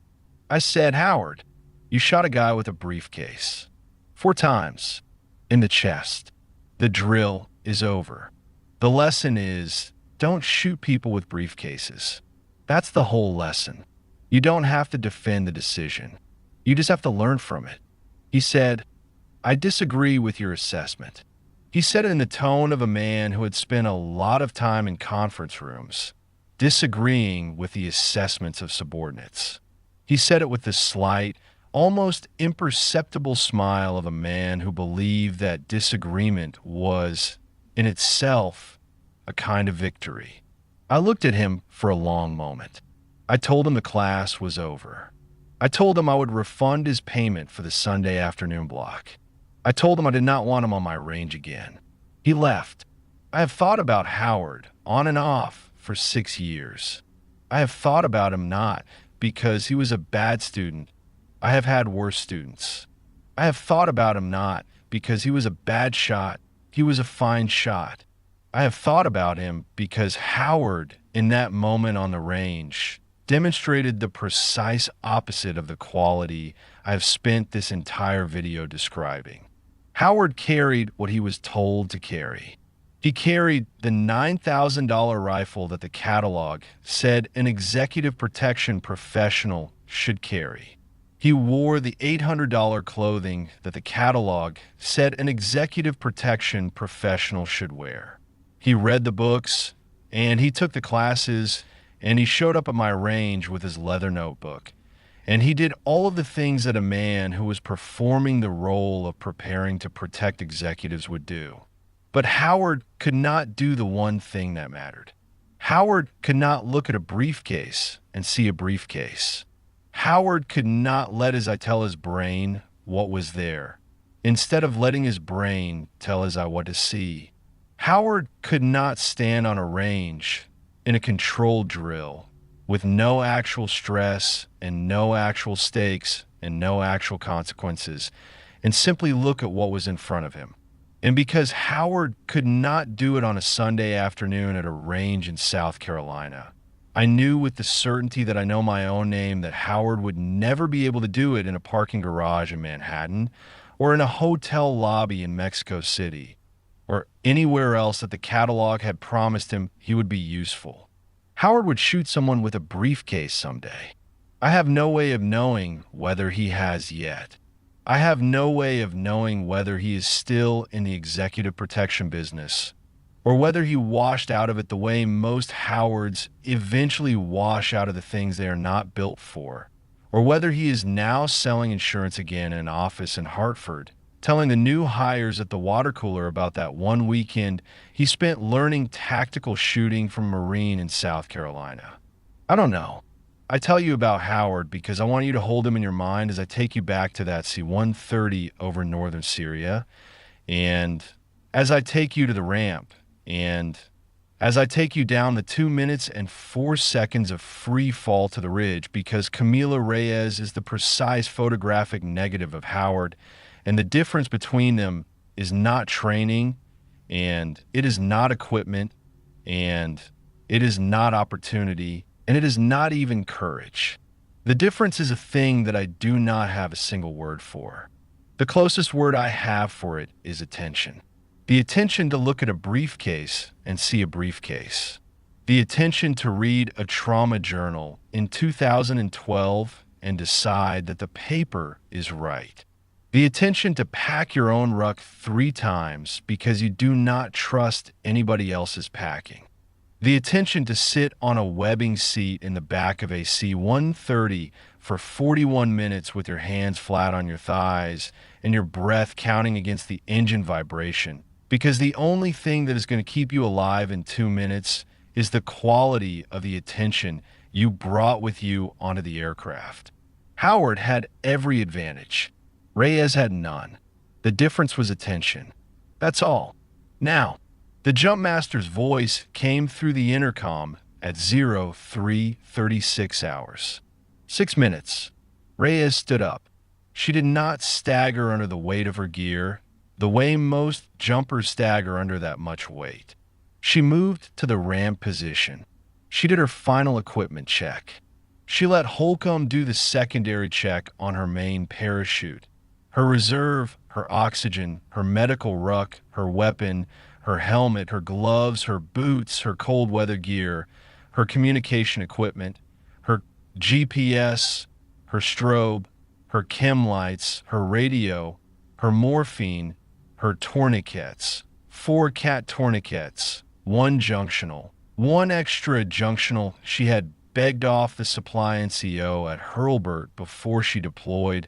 I said, "Howard, you shot a guy with a briefcase 4 times in the chest. The drill is over. The lesson is, don't shoot people with briefcases." That's the whole lesson. You don't have to defend the decision. You just have to learn from it. He said, "I disagree with your assessment." He said it in the tone of a man who had spent a lot of time in conference rooms, disagreeing with the assessments of subordinates. He said it with the slight, almost imperceptible smile of a man who believed that disagreement was, in itself, a kind of victory. I looked at him for a long moment. I told him the class was over. I told him I would refund his payment for the Sunday afternoon block. I told him I did not want him on my range again. He left. I have thought about Howard on and off for 6 years. I have thought about him not because he was a bad student. I have had worse students. I have thought about him not because he was a bad shot. He was a fine shot. I have thought about him because Howard, in that moment on the range, demonstrated the precise opposite of the quality I have spent this entire video describing. Howard carried what he was told to carry. He carried the $9,000 rifle that the catalog said an executive protection professional should carry. He wore the $800 clothing that the catalog said an executive protection professional should wear. He read the books, and he took the classes, and he showed up at my range with his leather notebook. And he did all of the things that a man who was performing the role of preparing to protect executives would do. But Howard could not do the one thing that mattered. Howard could not look at a briefcase and see a briefcase. Howard could not tell his brain what was there, instead of letting his brain tell his eye what to see. Howard could not stand on a range in a controlled drill with no actual stress and no actual stakes and no actual consequences and simply look at what was in front of him. And because Howard could not do it on a Sunday afternoon at a range in South Carolina, I knew with the certainty that I know my own name that Howard would never be able to do it in a parking garage in Manhattan or in a hotel lobby in Mexico City or anywhere else that the catalog had promised him he would be useful. Howard would shoot someone with a briefcase someday. I have no way of knowing whether he has yet. I have no way of knowing whether he is still in the executive protection business or whether he washed out of it the way most Howards eventually wash out of the things they are not built for, or whether he is now selling insurance again in an office in Hartford, telling the new hires at the water cooler about that one weekend he spent learning tactical shooting from a Marine in South Carolina. I don't know. I tell you about Howard because I want you to hold him in your mind as I take you back to that C-130 over northern Syria, and as I take you to the ramp, and as I take you down the 2 minutes and 4 seconds of free fall to the ridge, because Camila Reyes is the precise photographic negative of Howard, and the difference between them is not training, and it is not equipment, and it is not opportunity, and it is not even courage. The difference is a thing that I do not have a single word for. The closest word I have for it is attention. The attention to look at a briefcase and see a briefcase. The attention to read a trauma journal in 2012 and decide that the paper is right. The attention to pack your own ruck 3 times because you do not trust anybody else's packing. The attention to sit on a webbing seat in the back of a C-130 for 41 minutes with your hands flat on your thighs and your breath counting against the engine vibration, because the only thing that is going to keep you alive in 2 minutes is the quality of the attention you brought with you onto the aircraft. Howard had every advantage. Reyes had none. The difference was attention. That's all. Now, the Jumpmaster's voice came through the intercom at 03:36 hours. 6 minutes. Reyes stood up. She did not stagger under the weight of her gear, the way most jumpers stagger under that much weight. She moved to the ramp position. She did her final equipment check. She let Holcomb do the secondary check on her main parachute. Her reserve, her oxygen, her medical ruck, her weapon, her helmet, her gloves, her boots, her cold weather gear, her communication equipment, her GPS, her strobe, her chem lights, her radio, her morphine, her tourniquets, 4 cat tourniquets, 1 junctional, 1 extra junctional she had begged off the supply NCO at Hurlburt before she deployed,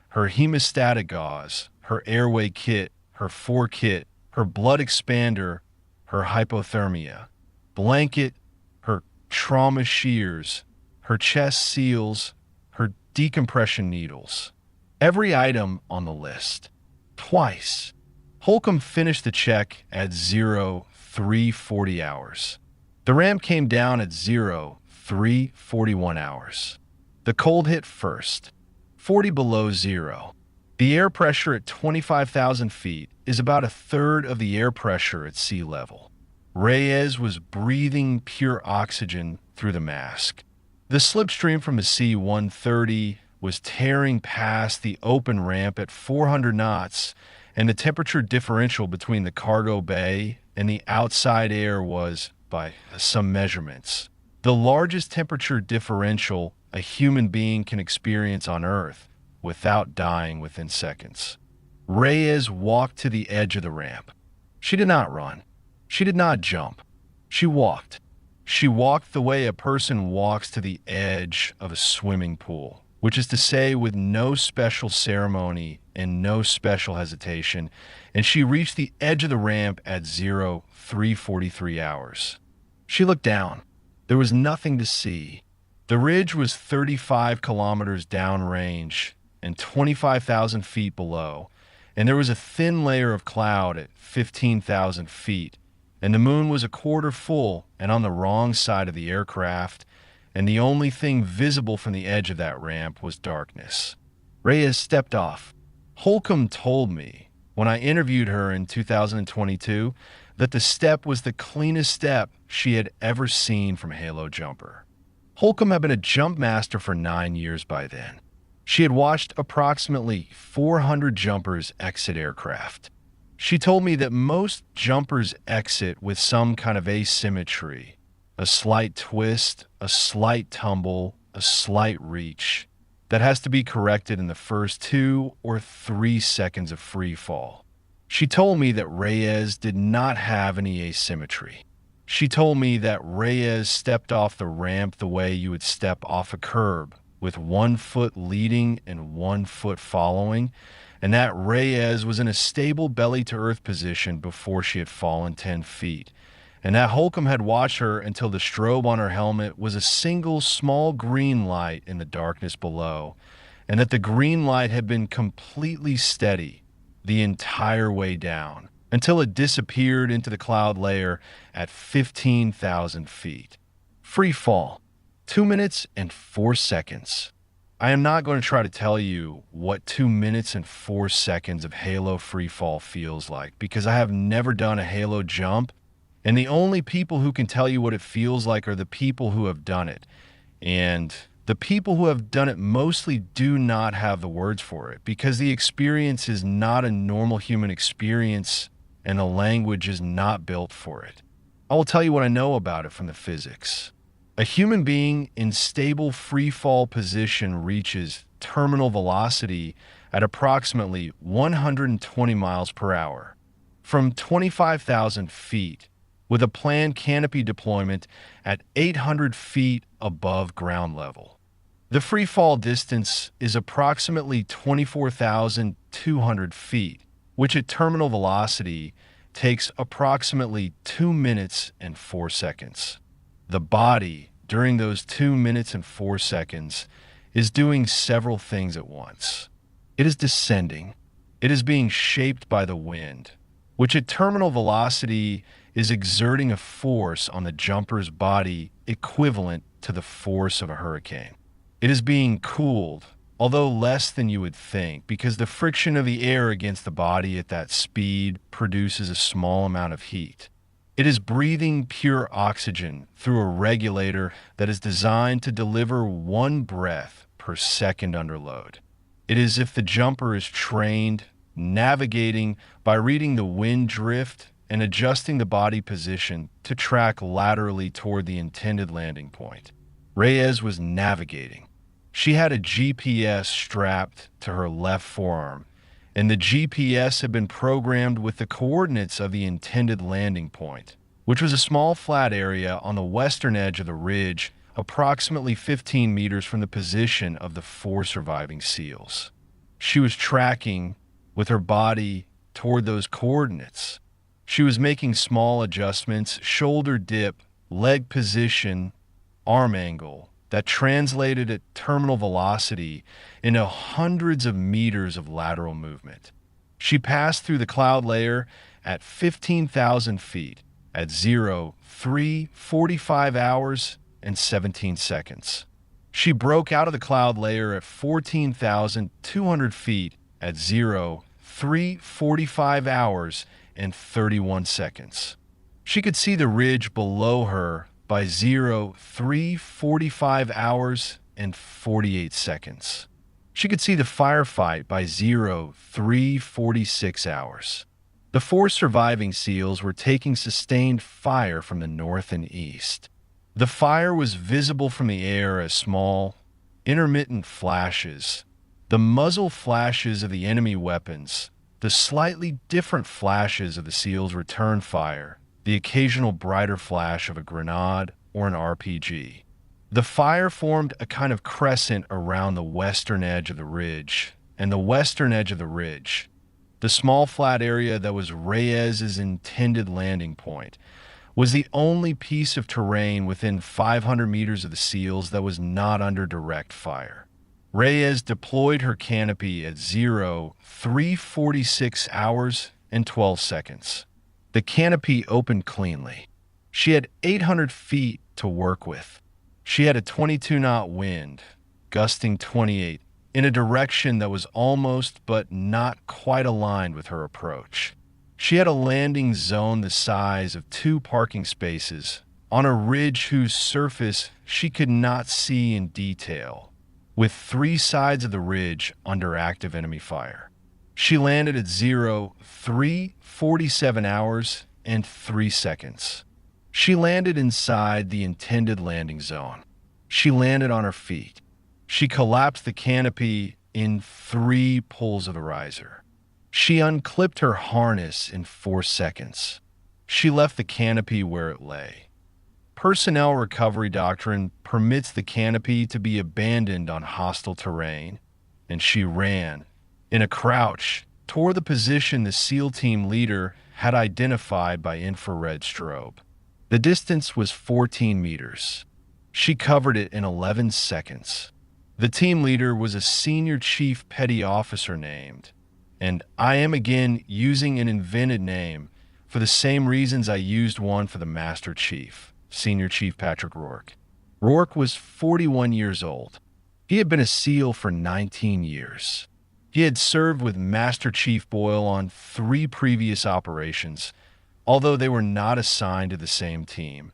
her hemostatic gauze, her airway kit, her 4 kit, her blood expander, her hypothermia, blanket, her trauma shears, her chest seals, her decompression needles. Every item on the list. Twice. Holcomb finished the check at 0340 hours. The ramp came down at 0341 hours. The cold hit first, 40 below zero. The air pressure at 25,000 feet is about a third of the air pressure at sea level. Reyes was breathing pure oxygen through the mask. The slipstream from a C-130 was tearing past the open ramp at 400 knots, and the temperature differential between the cargo bay and the outside air was, by some measurements, the largest temperature differential a human being can experience on Earth without dying within seconds. Reyes walked to the edge of the ramp. She did not run. She did not jump. She walked. She walked the way a person walks to the edge of a swimming pool, which is to say, with no special ceremony and no special hesitation, and she reached the edge of the ramp at 0343 hours. She looked down. There was nothing to see. The ridge was 35 kilometers downrange and 25,000 feet below, and there was a thin layer of cloud at 15,000 feet, and the moon was a quarter full and on the wrong side of the aircraft, and the only thing visible from the edge of that ramp was darkness. Reyes stepped off. Holcomb told me, when I interviewed her in 2022, that the step was the cleanest step she had ever seen from Halo Jumper. Holcomb had been a jump master for 9 years by then. She had watched approximately 400 jumpers exit aircraft. She told me that most jumpers exit with some kind of asymmetry, a slight twist, a slight tumble, a slight reach, that has to be corrected in the first 2 or 3 seconds of free fall. She told me that Reyes did not have any asymmetry. She told me that Reyes stepped off the ramp the way you would step off a curb, with 1 foot leading and 1 foot following, and that Reyes was in a stable belly-to-earth position before she had fallen 10 feet, and that Holcomb had watched her until the strobe on her helmet was a single small green light in the darkness below, and that the green light had been completely steady the entire way down, until it disappeared into the cloud layer at 15,000 feet. Free fall. 2 minutes and 4 seconds. I am not going to try to tell you what 2 minutes and 4 seconds of Halo free fall feels like, because I have never done a Halo jump, and the only people who can tell you what it feels like are the people who have done it. And the people who have done it mostly do not have the words for it, because the experience is not a normal human experience, and the language is not built for it. I will tell you what I know about it from the physics. A human being in stable free fall position reaches terminal velocity at approximately 120 miles per hour from 25,000 feet, with a planned canopy deployment at 800 feet above ground level. The free fall distance is approximately 24,200 feet, which at terminal velocity takes approximately 2 minutes and 4 seconds. The body, during those 2 minutes and 4 seconds, is doing several things at once. It is descending. It is being shaped by the wind, which at terminal velocity is exerting a force on the jumper's body equivalent to the force of a hurricane. It is being cooled, although less than you would think, because the friction of the air against the body at that speed produces a small amount of heat. It is breathing pure oxygen through a regulator that is designed to deliver 1 breath per second under load. It is as if the jumper is trained, navigating by reading the wind drift and adjusting the body position to track laterally toward the intended landing point. Reyes was navigating. She had a GPS strapped to her left forearm, and the GPS had been programmed with the coordinates of the intended landing point, which was a small flat area on the western edge of the ridge, approximately 15 meters from the position of the 4 surviving SEALs. She was tracking with her body toward those coordinates. She was making small adjustments, shoulder dip, leg position, arm angle, that translated at terminal velocity into hundreds of meters of lateral movement. She passed through the cloud layer at 15,000 feet, at 03:45 hours and 17 seconds. She broke out of the cloud layer at 14,200 feet at 03:45 hours and 31 seconds. She could see the ridge below her by 03:45 hours and 48 seconds. She could see the firefight by 03:46 hours. The 4 surviving SEALs were taking sustained fire from the north and east. The fire was visible from the air as small, intermittent flashes. The muzzle flashes of the enemy weapons, the slightly different flashes of the SEALs' return fire, the occasional brighter flash of a grenade or an RPG. The fire formed a kind of crescent around the western edge of the ridge, and the western edge of the ridge, the small flat area that was Reyes's intended landing point, was the only piece of terrain within 500 meters of the SEALs that was not under direct fire. Reyes deployed her canopy at 03:46 hours and 12 seconds. The canopy opened cleanly. She had 800 feet to work with. She had a 22-knot wind, gusting 28, in a direction that was almost but not quite aligned with her approach. She had a landing zone the size of 2 parking spaces on a ridge whose surface she could not see in detail, with 3 sides of the ridge under active enemy fire. She landed at 03:47 hours and 3 seconds. She landed inside the intended landing zone. She landed on her feet. She collapsed the canopy in 3 pulls of the riser. She unclipped her harness in 4 seconds. She left the canopy where it lay. Personnel recovery doctrine permits the canopy to be abandoned on hostile terrain, and she ran, in a crouch, toward the position the SEAL team leader had identified by infrared strobe. The distance was 14 meters. She covered it in 11 seconds. The team leader was a senior chief petty officer named, and I am again using an invented name for the same reasons I used one for the Master Chief, Senior Chief Patrick Rourke. Rourke was 41 years old. He had been a SEAL for 19 years. He had served with Master Chief Boyle on 3 previous operations, although they were not assigned to the same team,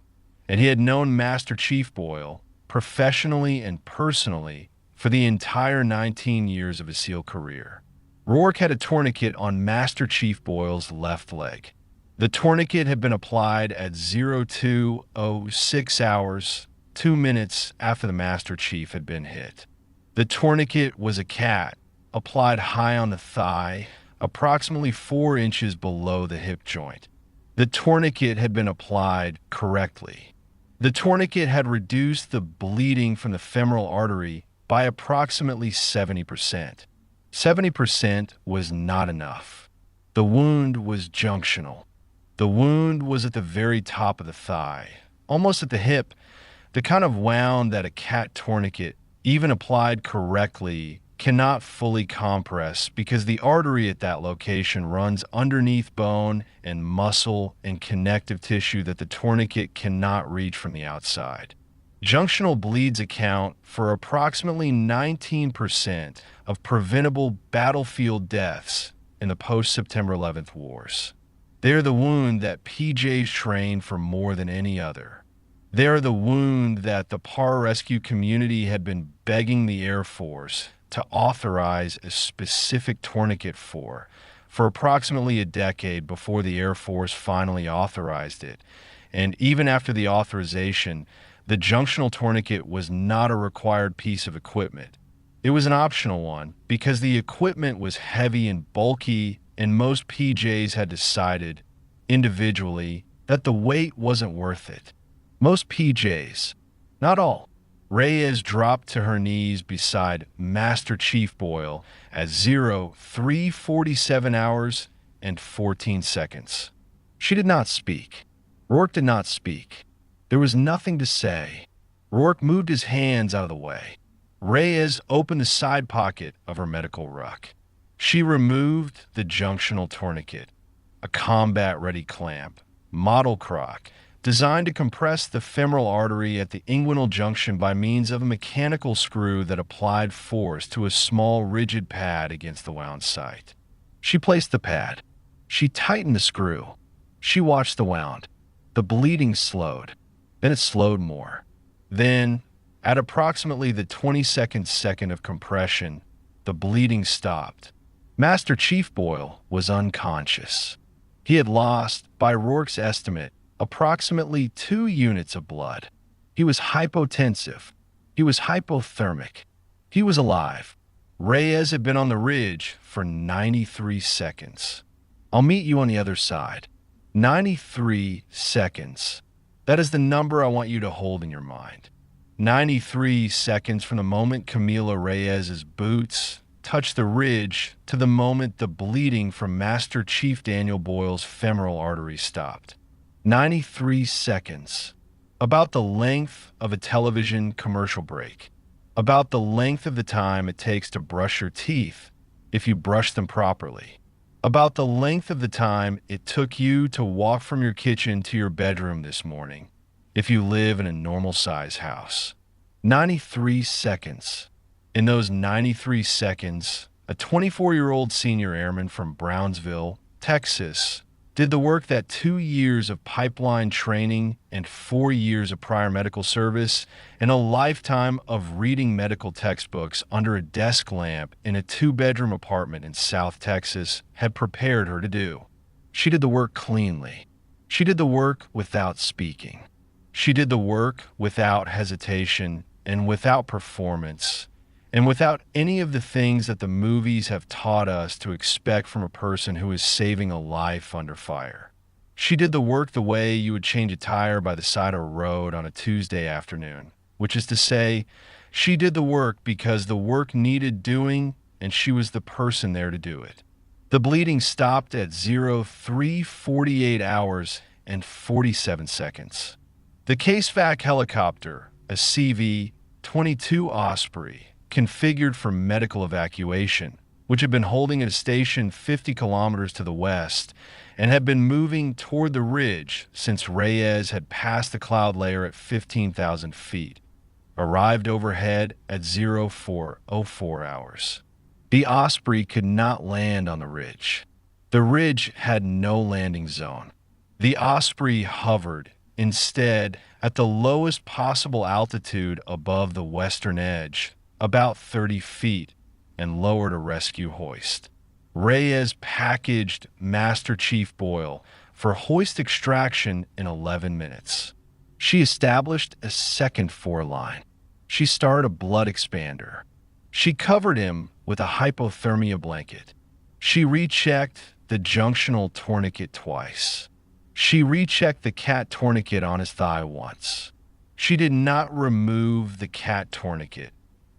and he had known Master Chief Boyle professionally and personally for the entire 19 years of his SEAL career. Rourke had a tourniquet on Master Chief Boyle's left leg. The tourniquet had been applied at 02:06 hours, 2 minutes after the Master Chief had been hit. The tourniquet was a cat, applied high on the thigh, approximately 4 inches below the hip joint. The tourniquet had been applied correctly. The tourniquet had reduced the bleeding from the femoral artery by approximately 70%. 70% was not enough. The wound was junctional. The wound was at the very top of the thigh, almost at the hip, the kind of wound that a cat tourniquet, even applied correctly, cannot fully compress because the artery at that location runs underneath bone and muscle and connective tissue that the tourniquet cannot reach from the outside. Junctional bleeds account for approximately 19% of preventable battlefield deaths in the post-September 11th wars. They are the wound that PJs train for more than any other. They are the wound that the pararescue community had been begging the Air Force to authorize a specific tourniquet for approximately a decade before the Air Force finally authorized it. And even after the authorization, the junctional tourniquet was not a required piece of equipment. It was an optional one because the equipment was heavy and bulky, and most PJs had decided individually that the weight wasn't worth it. Most PJs, not all. Reyes dropped to her knees beside Master Chief Boyle at 03:47 hours and 14 seconds. She did not speak. Rourke did not speak. There was nothing to say. Rourke moved his hands out of the way. Reyes opened the side pocket of her medical ruck. She removed the junctional tourniquet, a combat-ready clamp, model crock, designed to compress the femoral artery at the inguinal junction by means of a mechanical screw that applied force to a small rigid pad against the wound site. She placed the pad. She tightened the screw. She watched the wound. The bleeding slowed. Then it slowed more. Then, at approximately the 22nd second of compression, the bleeding stopped. Master Chief Boyle was unconscious. He had lost, by Rourke's estimate, approximately 2 units of blood. He was hypotensive. He was hypothermic. He was alive. Reyes had been on the ridge for 93 seconds. I'll meet you on the other side. 93 seconds. That is the number I want you to hold in your mind. 93 seconds from the moment Camila Reyes's boots touched the ridge to the moment the bleeding from Master Chief Daniel Boyle's femoral artery stopped. 93 seconds. About the length of a television commercial break. About the length of the time it takes to brush your teeth if you brush them properly. About the length of the time it took you to walk from your kitchen to your bedroom this morning if you live in a normal-size house. 93 seconds. In those 93 seconds, a 24-year-old senior airman from Brownsville, Texas, did the work that 2 years of pipeline training and 4 years of prior medical service and a lifetime of reading medical textbooks under a desk lamp in a 2-bedroom apartment in South Texas had prepared her to do. She did the work cleanly. She did the work without speaking. She did the work without hesitation and without performance, and without any of the things that the movies have taught us to expect from a person who is saving a life under fire. She did the work the way you would change a tire by the side of a road on a Tuesday afternoon, which is to say, she did the work because the work needed doing and she was the person there to do it. The bleeding stopped at 03:48 hours and 47 seconds. The CaseVac helicopter, a CV-22 Osprey, configured for medical evacuation, which had been holding at a station 50 kilometers to the west and had been moving toward the ridge since Reyes had passed the cloud layer at 15,000 feet, arrived overhead at 04:04 hours. The Osprey could not land on the ridge. The ridge had no landing zone. The Osprey hovered, instead, at the lowest possible altitude above the western edge, about 30 feet, and lowered a rescue hoist. Reyes packaged Master Chief Boyle for hoist extraction in 11 minutes. She established a second foreline. She started a blood expander. She covered him with a hypothermia blanket. She rechecked the junctional tourniquet twice. She rechecked the cat tourniquet on his thigh once. She did not remove the cat tourniquet,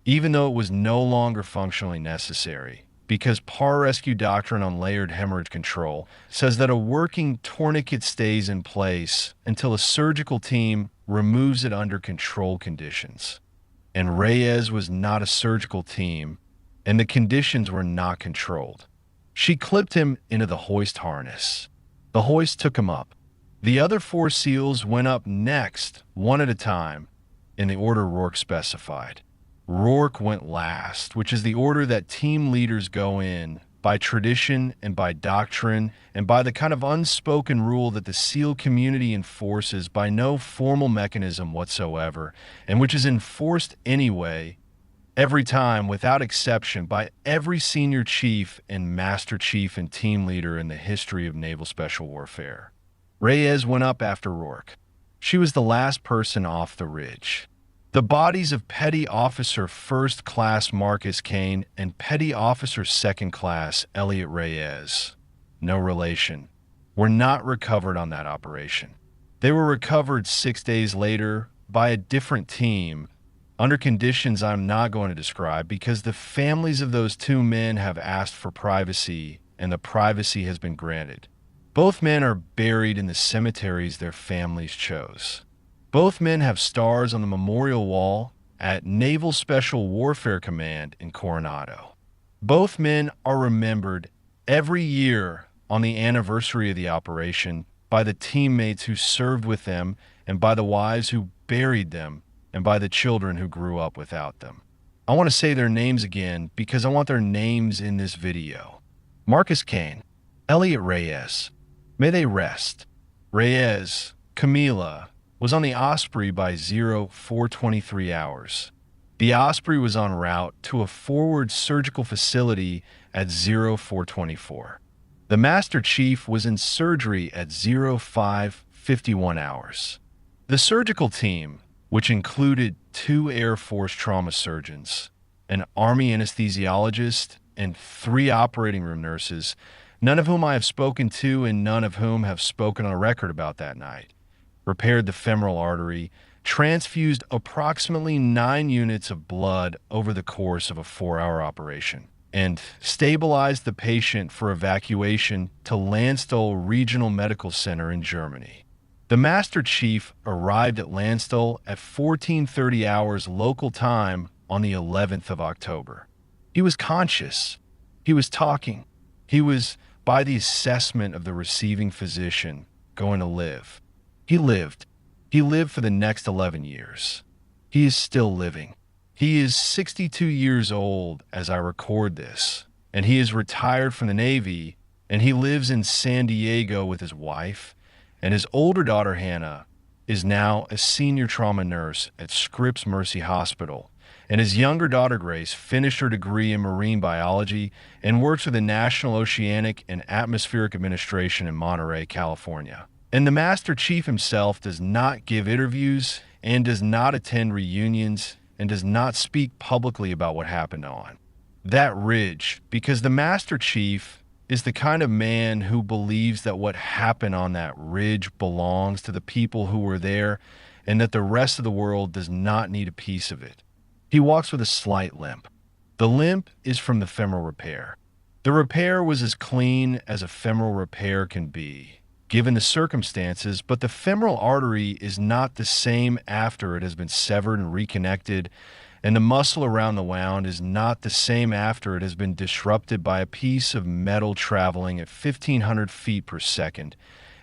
even though it was no longer functionally necessary, because Pararescue doctrine on layered hemorrhage control says that a working tourniquet stays in place until a surgical team removes it under controlled conditions. And Reyes was not a surgical team, and the conditions were not controlled. She clipped him into the hoist harness. The hoist took him up. The other 4 SEALs went up next, one at a time, in the order Rourke specified. Rourke went last, which is the order that team leaders go in by tradition and by doctrine and by the kind of unspoken rule that the SEAL community enforces by no formal mechanism whatsoever, and which is enforced anyway, every time, without exception, by every senior chief and master chief and team leader in the history of naval special warfare. Reyes went up after Rourke. She was the last person off the ridge. The bodies of Petty Officer First Class Marcus Kane and Petty Officer Second Class Elliot Reyes, no relation, were not recovered on that operation. They were recovered 6 days later by a different team under conditions I'm not going to describe because the families of those 2 men have asked for privacy and the privacy has been granted. Both men are buried in the cemeteries their families chose. Both men have stars on the memorial wall at Naval Special Warfare Command in Coronado. Both men are remembered every year on the anniversary of the operation by the teammates who served with them, and by the wives who buried them, and by the children who grew up without them. I want to say their names again because I want their names in this video. Marcus Kane, Elliot Reyes, may they rest. Reyes, Camila, was on the Osprey by 0423 hours. The Osprey was en route to a forward surgical facility at 0424. The Master Chief was in surgery at 0551 hours. The surgical team, which included 2 Air Force trauma surgeons, an Army anesthesiologist, and 3 operating room nurses, none of whom I have spoken to and none of whom have spoken on record about that night, repaired the femoral artery, transfused approximately 9 units of blood over the course of a 4-hour operation, and stabilized the patient for evacuation to Landstuhl Regional Medical Center in Germany. The Master Chief arrived at Landstuhl at 1430 hours local time on the 11th of October. He was conscious. He was talking. He was, by the assessment of the receiving physician, going to live. He lived. He lived for the next 11 years. He is still living. He is 62 years old as I record this, and he is retired from the Navy, and he lives in San Diego with his wife, and his older daughter, Hannah, is now a senior trauma nurse at Scripps Mercy Hospital, and his younger daughter, Grace, finished her degree in marine biology and works for the National Oceanic and Atmospheric Administration in Monterey, California. And the Master Chief himself does not give interviews and does not attend reunions and does not speak publicly about what happened on that ridge, because the Master Chief is the kind of man who believes that what happened on that ridge belongs to the people who were there and that the rest of the world does not need a piece of it. He walks with a slight limp. The limp is from the femoral repair. The repair was as clean as a femoral repair can be, given the circumstances, but the femoral artery is not the same after it has been severed and reconnected, and the muscle around the wound is not the same after it has been disrupted by a piece of metal traveling at 1,500 feet per second.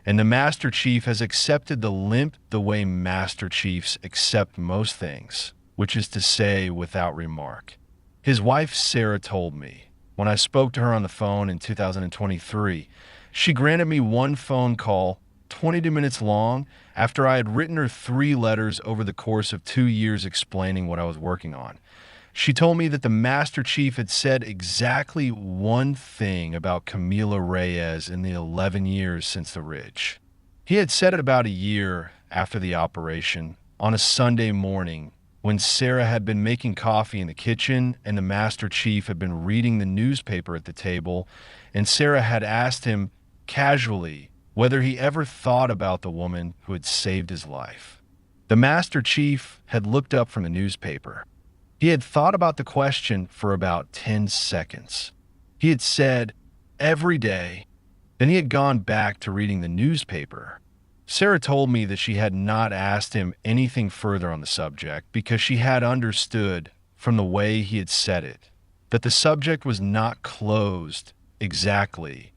And the Master Chief has accepted the limp the way Master Chiefs accept most things, which is to say, without remark. His wife, Sarah, told me, when I spoke to her on the phone in 2023, she granted me one phone call, 22 minutes long, after I had written her 3 letters over the course of 2 years explaining what I was working on. She told me that the Master Chief had said exactly one thing about Camila Reyes in the 11 years since the ridge. He had said it about a year after the operation, on a Sunday morning, when Sarah had been making coffee in the kitchen and the Master Chief had been reading the newspaper at the table, and Sarah had asked him casually whether he ever thought about the woman who had saved his life. The Master Chief had looked up from the newspaper. He had thought about the question for about 10 seconds. He had said, "Every day." Then he had gone back to reading the newspaper. Sarah told me that she had not asked him anything further on the subject because she had understood from the way he had said it that the subject was not closed exactly,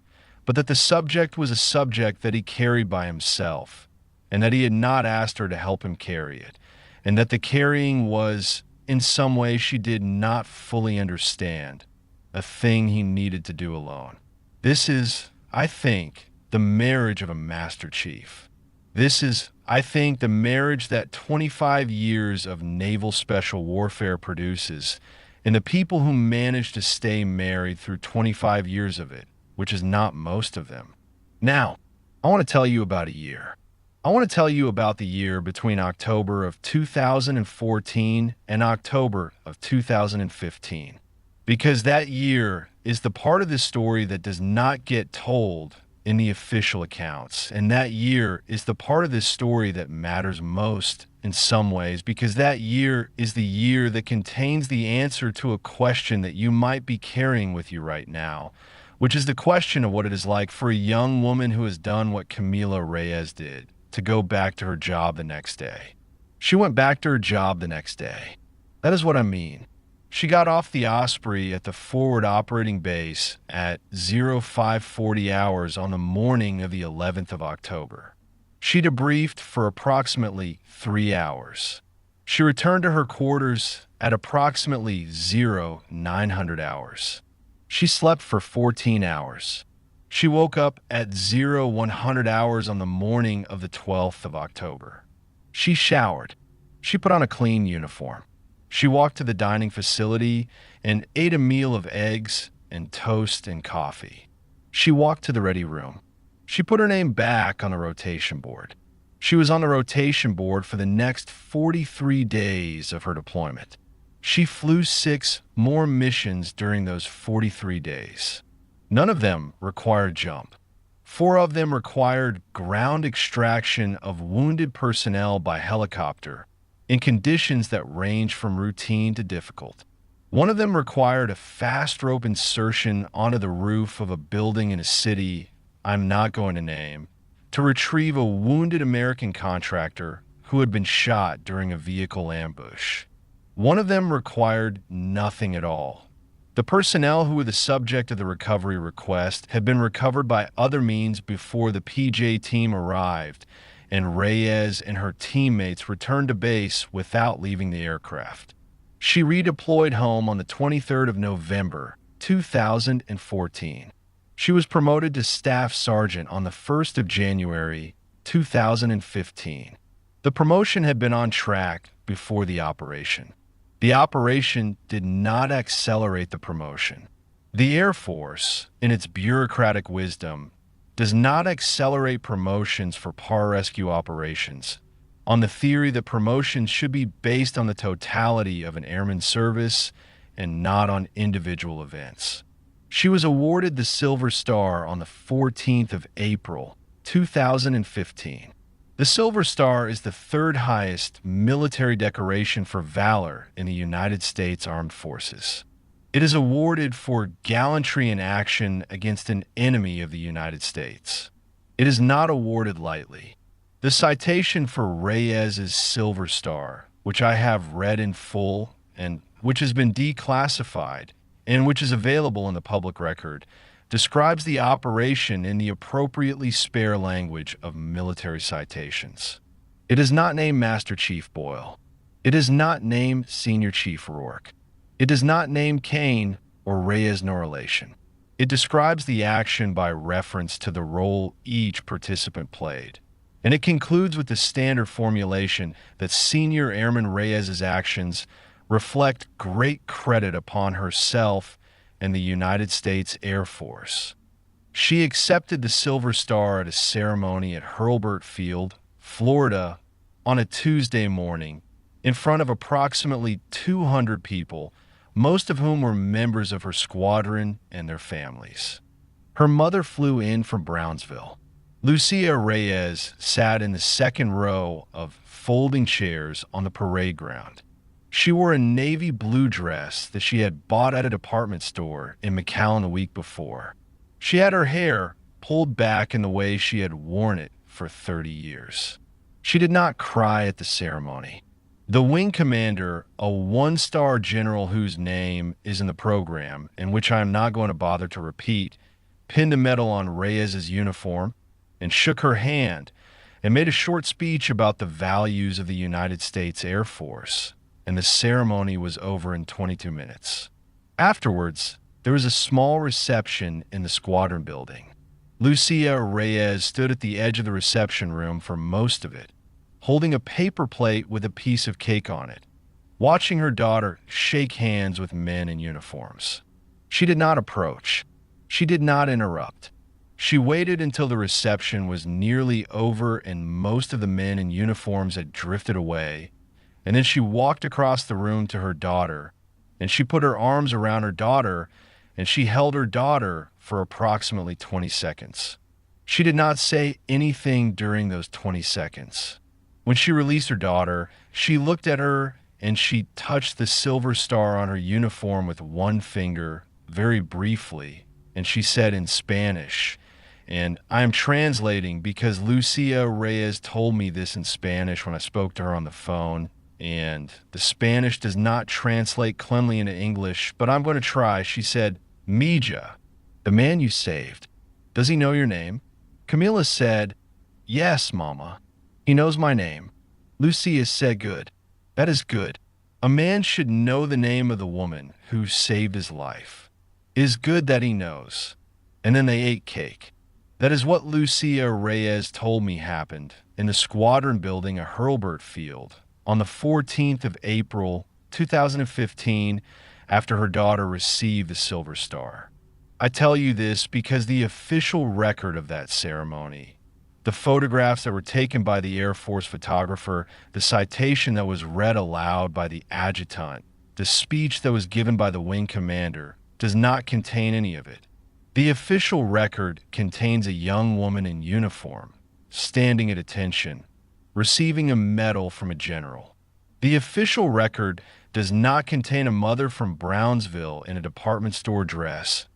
but that the subject was a subject that he carried by himself, and that he had not asked her to help him carry it, and that the carrying was, in some way she did not fully understand, a thing he needed to do alone. This is, I think, the marriage of a Master Chief. This is, I think, the marriage that 25 years of naval special warfare produces, and the people who manage to stay married through 25 years of it, which is not most of them. Now, I want to tell you about a year. I want to tell you about the year between October of 2014 and October of 2015, because that year is the part of the story that does not get told in the official accounts, and that year is the part of this story that matters most in some ways, because that year is the year that contains the answer to a question that you might be carrying with you right now, which is the question of what it is like for a young woman who has done what Camila Reyes did, to go back to her job the next day. She went back to her job the next day. That is what I mean. She got off the Osprey at the forward operating base at 0540 hours on the morning of the 11th of October. She debriefed for approximately 3 hours. She returned to her quarters at approximately 0900 hours. She slept for 14 hours. She woke up at 0100 hours on the morning of the 12th of October. She showered. She put on a clean uniform. She walked to the dining facility and ate a meal of eggs and toast and coffee. She walked to the ready room. She put her name back on the rotation board. She was on the rotation board for the next 43 days of her deployment. She flew 6 more missions during those 43 days. None of them required jump. 4 of them required ground extraction of wounded personnel by helicopter in conditions that range from routine to difficult. 1 of them required a fast rope insertion onto the roof of a building in a city I'm not going to name to retrieve a wounded American contractor who had been shot during a vehicle ambush. 1 of them required nothing at all. The personnel who were the subject of the recovery request had been recovered by other means before the PJ team arrived, and Reyes and her teammates returned to base without leaving the aircraft. She redeployed home on the 23rd of November, 2014. She was promoted to Staff Sergeant on the 1st of January, 2015. The promotion had been on track before the operation. The operation did not accelerate the promotion. The Air Force, in its bureaucratic wisdom, does not accelerate promotions for pararescue operations on the theory that promotions should be based on the totality of an airman's service and not on individual events. She was awarded the Silver Star on the 14th of April, 2015. The Silver Star is the 3rd highest military decoration for valor in the United States Armed Forces. It is awarded for gallantry in action against an enemy of the United States. It is not awarded lightly. The citation for Reyes's Silver Star, which I have read in full and which has been declassified and which is available in the public record, describes the operation in the appropriately spare language of military citations. It does not name Master Chief Boyle. It does not name Senior Chief Rourke. It does not name Kane or Reyes no relation. It describes the action by reference to the role each participant played. And it concludes with the standard formulation that Senior Airman Reyes's actions reflect great credit upon herself and the United States Air Force. She accepted the Silver Star at a ceremony at Hurlburt Field, Florida, on a Tuesday morning in front of approximately 200 people, most of whom were members of her squadron and their families. Her mother flew in from Brownsville. Lucia Reyes sat in the second row of folding chairs on the parade ground. She wore a navy blue dress that she had bought at a department store in McAllen the week before. She had her hair pulled back in the way she had worn it for 30 years. She did not cry at the ceremony. The wing commander, a 1-star general whose name is in the program, and which I am not going to bother to repeat, pinned a medal on Reyes's uniform and shook her hand and made a short speech about the values of the United States Air Force, and the ceremony was over in 22 minutes. Afterwards, there was a small reception in the squadron building. Lucia Reyes stood at the edge of the reception room for most of it, holding a paper plate with a piece of cake on it, watching her daughter shake hands with men in uniforms. She did not approach. She did not interrupt. She waited until the reception was nearly over and most of the men in uniforms had drifted away, and then she walked across the room to her daughter, and she put her arms around her daughter, and she held her daughter for approximately 20 seconds. She did not say anything during those 20 seconds. When she released her daughter, she looked at her and she touched the silver star on her uniform with one finger very briefly, and she said in Spanish, and I'm translating because Lucia Reyes told me this in Spanish when I spoke to her on the phone. and the Spanish does not translate cleanly into English, but I'm going to try. She said, Mija, the man you saved. Does he know your name? Camila said, Yes, Mama. He knows my name. Lucia said, Good. That is good. A man should know the name of the woman who saved his life. It is good that he knows. And then they ate cake. That is what Lucia Reyes told me happened in the squadron building at Hurlburt Field on the 14th of April, 2015, after her daughter received the Silver Star. I tell you this because the official record of that ceremony, the photographs that were taken by the Air Force photographer, the citation that was read aloud by the adjutant, the speech that was given by the wing commander, does not contain any of it. The official record contains a young woman in uniform, standing at attention, receiving a medal from a general. The official record does not contain a mother from Brownsville in a department store dress,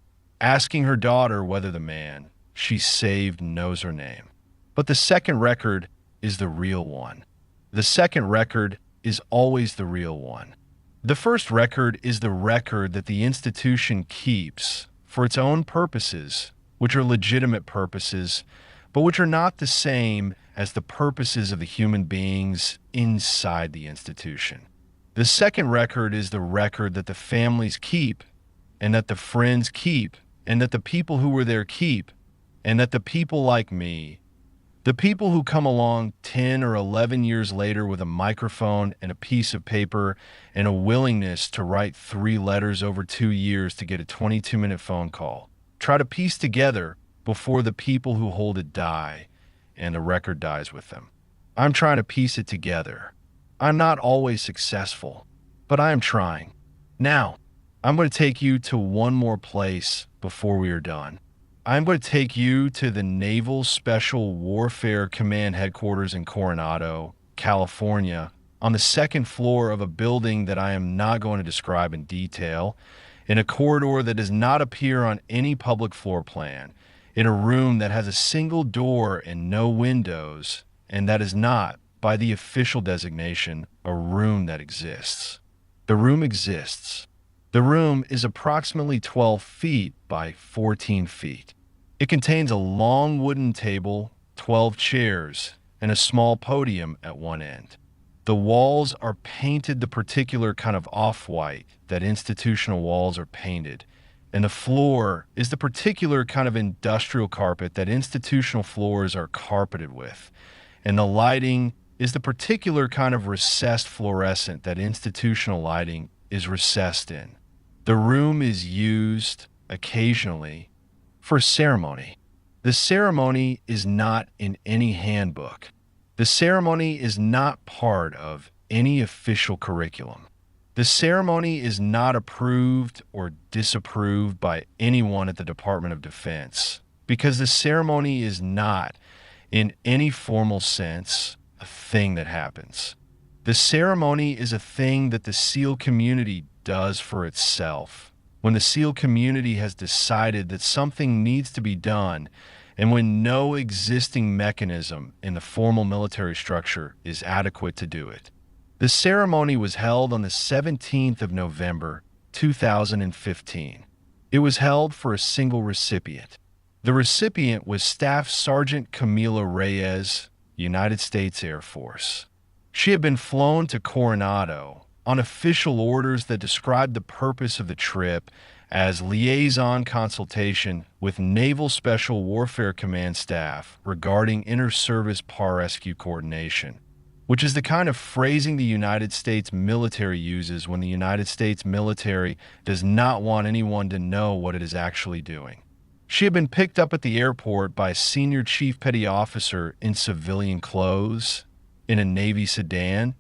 asking her daughter whether the man she saved knows her name. But the second record is the real one. The second record is always the real one. The first record is the record that the institution keeps for its own purposes, which are legitimate purposes, but which are not the same as the purposes of the human beings inside the institution. The second record is the record that the families keep, and that the friends keep, and that the people who were there keep, and that the people like me, the people who come along 10 or 11 years later with a microphone and a piece of paper and a willingness to write 3 letters over 2 years to get a 22-minute phone call, try to piece together before the people who hold it die and the record dies with them. I'm trying to piece it together. I'm not always successful, but I am trying. Now, I'm going to take you to one more place before we are done. I'm going to take you to the Naval Special Warfare Command Headquarters in Coronado, California, on the second floor of a building that I am not going to describe in detail, in a corridor that does not appear on any public floor plan, in a room that has a single door and no windows, and that is not, by the official designation, a room that exists. The room exists. The room is approximately 12 feet by 14 feet. It contains a long wooden table, 12 chairs, and a small podium at one end. The walls are painted the particular kind of off-white that institutional walls are painted, and the floor is the particular kind of industrial carpet that institutional floors are carpeted with, and the lighting is the particular kind of recessed fluorescent that institutional lighting is recessed in. The room is used occasionally for ceremony. The ceremony is not in any handbook. The ceremony is not part of any official curriculum. The ceremony is not approved or disapproved by anyone at the Department of Defense because the ceremony is not, in any formal sense, a thing that happens. The ceremony is a thing that the SEAL community does for itself. When the SEAL community has decided that something needs to be done, and when no existing mechanism in the formal military structure is adequate to do it. The ceremony was held on the 17th of November, 2015. It was held for a single recipient. The recipient was Staff Sergeant Camila Reyes, United States Air Force. She had been flown to Coronado on official orders that described the purpose of the trip as liaison consultation with Naval Special Warfare Command staff regarding inter-service pararescue coordination, which is the kind of phrasing the United States military uses when the United States military does not want anyone to know what it is actually doing. She had been picked up at the airport by a senior chief petty officer in civilian clothes, in a Navy sedan,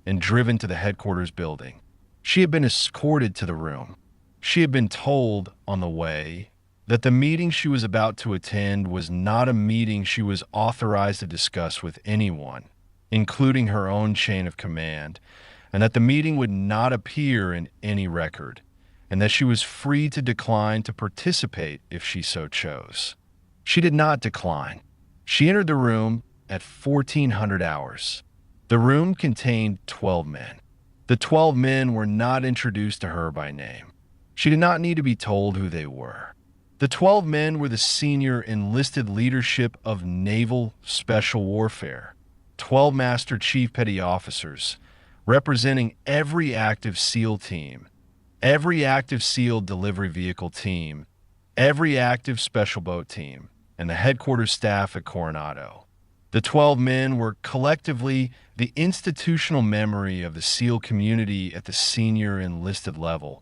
and driven to the headquarters building. She had been escorted to the room. She had been told on the way that the meeting she was about to attend was not a meeting she was authorized to discuss with anyone, including her own chain of command, and that the meeting would not appear in any record, and that she was free to decline to participate if she so chose. She did not decline. She entered the room at 1400 hours. The room contained 12 men. The 12 men were not introduced to her by name. She did not need to be told who they were. The 12 men were the senior enlisted leadership of Naval Special Warfare, 12 Master Chief Petty Officers, representing every active SEAL team, every active SEAL delivery vehicle team, every active special boat team, and the headquarters staff at Coronado. The 12 men were collectively the institutional memory of the SEAL community at the senior enlisted level,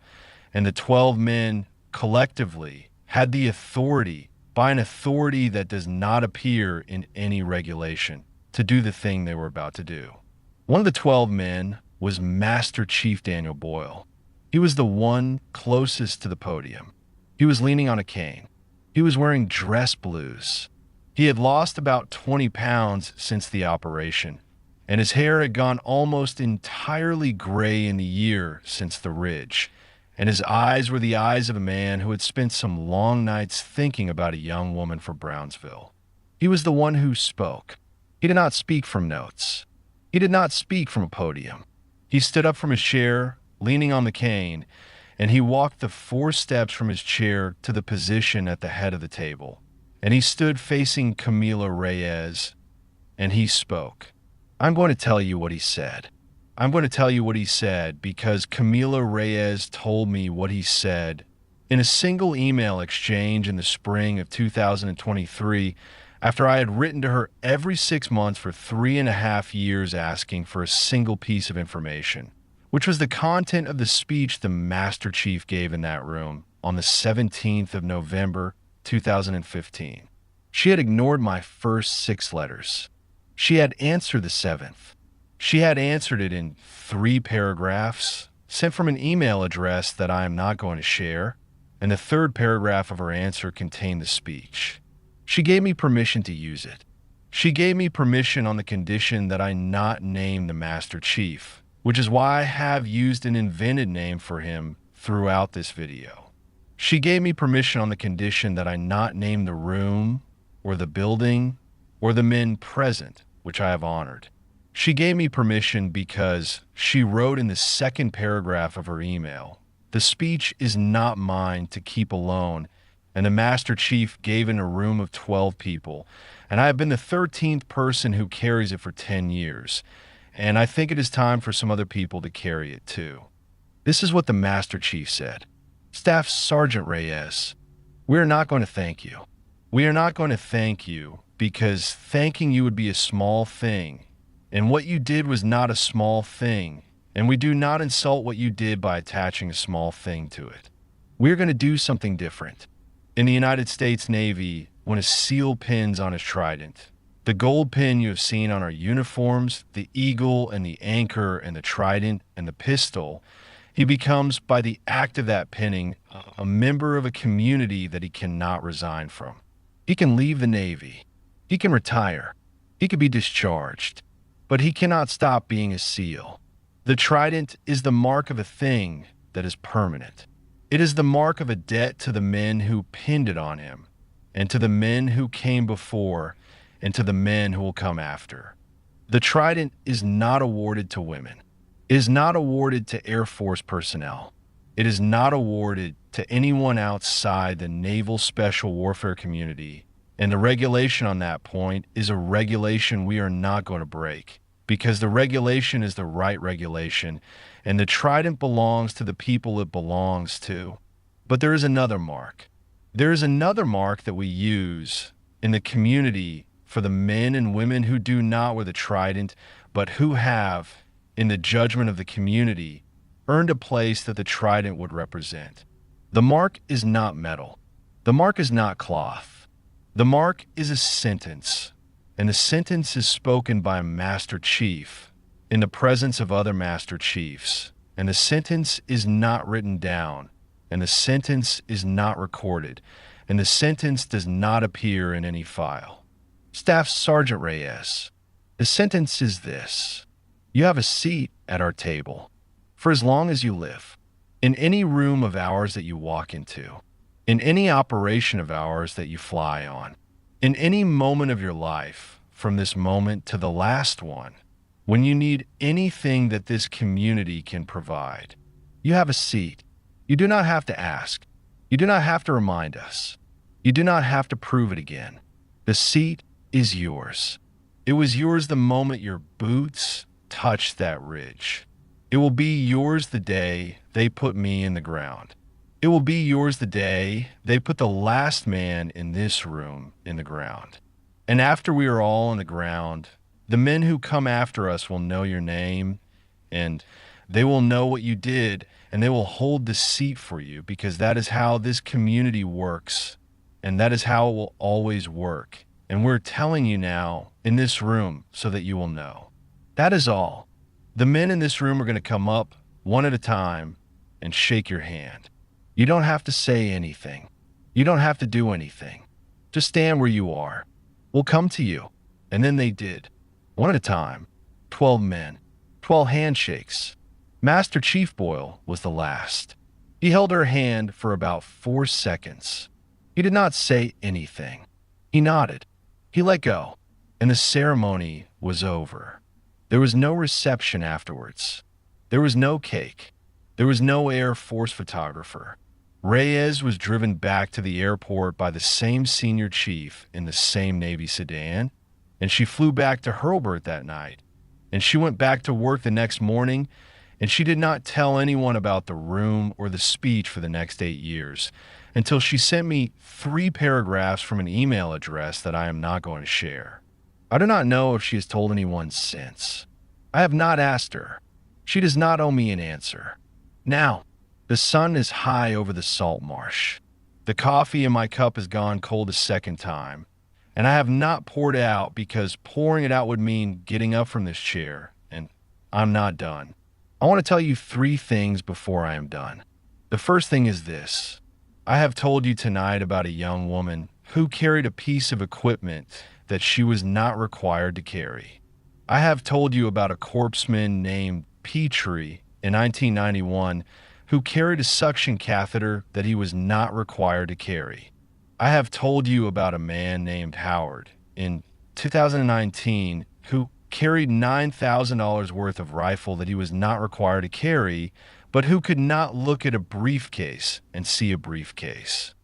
and the 12 men collectively had the authority, by an authority that does not appear in any regulation, to do the thing they were about to do. One of the 12 men was Master Chief Daniel Boyle. He was the one closest to the podium. He was leaning on a cane. He was wearing dress blues. He had lost about 20 pounds since the operation, and his hair had gone almost entirely gray in the year since the ridge, and his eyes were the eyes of a man who had spent some long nights thinking about a young woman for Brownsville. He was the one who spoke. He did not speak from notes. He did not speak from a podium. He stood up from his chair, leaning on the cane, and he walked the 4 steps from his chair to the position at the head of the table. And he stood facing Camila Reyes, and he spoke. I'm going to tell you what he said. I'm going to tell you what he said because Camila Reyes told me what he said in a single email exchange in the spring of 2023 after I had written to her every 6 months for 3.5 years asking for a single piece of information, which was the content of the speech the Master Chief gave in that room on the 17th of November, 2015. She had ignored my first 6 letters. She had answered the 7th. She had answered it in 3 paragraphs, sent from an email address that I am not going to share, and the 3rd paragraph of her answer contained the speech. She gave me permission to use it. She gave me permission on the condition that I not name the Master Chief, which is why I have used an invented name for him throughout this video. She gave me permission on the condition that I not name the room, or the building, or the men present, which I have honored. She gave me permission because she wrote in the 2nd paragraph of her email, "The speech is not mine to keep alone," and the Master Chief gave in a room of 12 people, and I have been the 13th person who carries it for 10 years, and I think it is time for some other people to carry it too. This is what the Master Chief said. Staff Sergeant Reyes, we are not going to thank you. We are not going to thank you because thanking you would be a small thing. And what you did was not a small thing, and we do not insult what you did by attaching a small thing to it. We're going to do something different. In the United States Navy, when a SEAL pins on his trident, the gold pin you have seen on our uniforms, the eagle and the anchor and the trident and the pistol, he becomes, by the act of that pinning, a member of a community that he cannot resign from. He can leave the Navy. He can retire. He can be discharged. But he cannot stop being a SEAL. The trident is the mark of a thing that is permanent. It is the mark of a debt to the men who pinned it on him, and to the men who came before, and to the men who will come after. The trident is not awarded to women. It is not awarded to Air Force personnel. It is not awarded to anyone outside the Naval Special Warfare community. And the regulation on that point is a regulation we are not going to break, because the regulation is the right regulation, and the trident belongs to the people it belongs to. But there is another mark. There is another mark that we use in the community for the men and women who do not wear the trident, but who have, in the judgment of the community, earned a place that the trident would represent. The mark is not metal. The mark is not cloth. The mark is a sentence, and the sentence is spoken by a Master Chief in the presence of other Master Chiefs, and the sentence is not written down, and the sentence is not recorded, and the sentence does not appear in any file. Staff Sergeant Reyes, the sentence is this: you have a seat at our table for as long as you live, in any room of ours that you walk into, in any operation of ours that you fly on, in any moment of your life, from this moment to the last one, when you need anything that this community can provide. You have a seat. You do not have to ask. You do not have to remind us. You do not have to prove it again. The seat is yours. It was yours the moment your boots touched that ridge. It will be yours the day they put me in the ground. It will be yours the day they put the last man in this room in the ground. And after we are all on the ground, the men who come after us will know your name, and they will know what you did, and they will hold the seat for you, because that is how this community works, and that is how it will always work. And we're telling you now in this room so that you will know. That is all. The men in this room are going to come up one at a time and shake your hand. You don't have to say anything. You don't have to do anything. Just stand where you are. We'll come to you. And then they did. One at a time. 12 men. 12 handshakes. Master Chief Boyle was the last. He held her hand for about 4 seconds. He did not say anything. He nodded. He let go. And the ceremony was over. There was no reception afterwards. There was no cake. There was no Air Force photographer. Reyes was driven back to the airport by the same senior chief in the same Navy sedan, and she flew back to Hurlburt that night. And she went back to work the next morning, and she did not tell anyone about the room or the speech for the next 8 years, until she sent me 3 paragraphs from an email address that I am not going to share. I do not know if she has told anyone since. I have not asked her. She does not owe me an answer. Now, the sun is high over the salt marsh. The coffee in my cup has gone cold a second time, and I have not poured it out because pouring it out would mean getting up from this chair, and I'm not done. I want to tell you 3 things before I am done. The first thing is this. I have told you tonight about a young woman who carried a piece of equipment that she was not required to carry. I have told you about a corpsman named Petrie in 1991 who carried a suction catheter that he was not required to carry. I have told you about a man named Howard in 2019 who carried $9,000 worth of rifle that he was not required to carry, but who could not look at a briefcase and see a briefcase.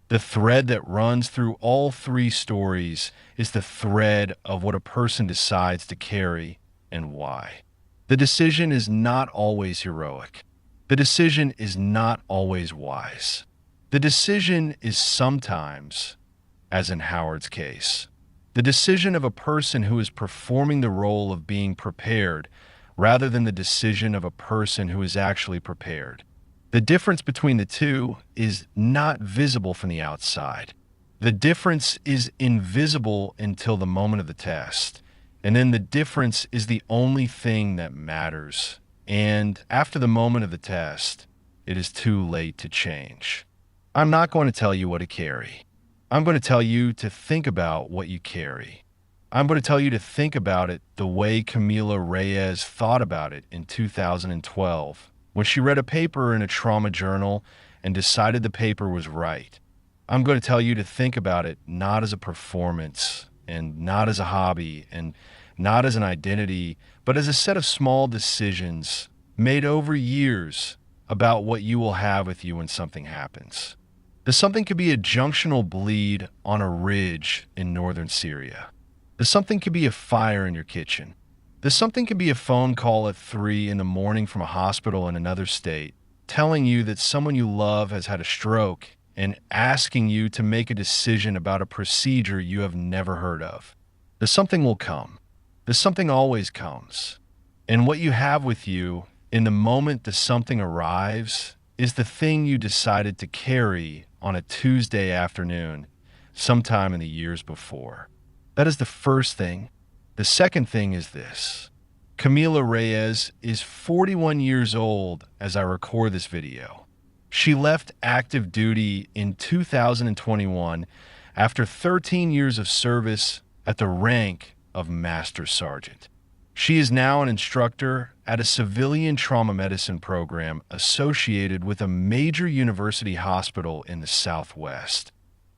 The thread that runs through all 3 stories is the thread of what a person decides to carry and why. The decision is not always heroic. The decision is not always wise. The decision is sometimes, as in Howard's case, the decision of a person who is performing the role of being prepared rather than the decision of a person who is actually prepared. The difference between the two is not visible from the outside. The difference is invisible until the moment of the test. And then the difference is the only thing that matters. And after the moment of the test, it is too late to change. I'm not going to tell you what to carry. I'm going to tell you to think about what you carry. I'm going to tell you to think about it the way Camila Reyes thought about it in 2012, when she read a paper in a trauma journal and decided the paper was right. I'm going to tell you to think about it not as a performance and not as a hobby and not as an identity, but as a set of small decisions made over years about what you will have with you when something happens. The something could be a junctional bleed on a ridge in northern Syria. The something could be a fire in your kitchen. The something could be a phone call at 3 a.m. from a hospital in another state, telling you that someone you love has had a stroke and asking you to make a decision about a procedure you have never heard of. The something will come. The something always comes. And what you have with you in the moment the something arrives is the thing you decided to carry on a Tuesday afternoon sometime in the years before. That is the first thing. The second thing is this. Camila Reyes is 41 years old as I record this video. She left active duty in 2021 after 13 years of service at the rank of Master Sergeant. She is now an instructor at a civilian trauma medicine program associated with a major university hospital in the Southwest,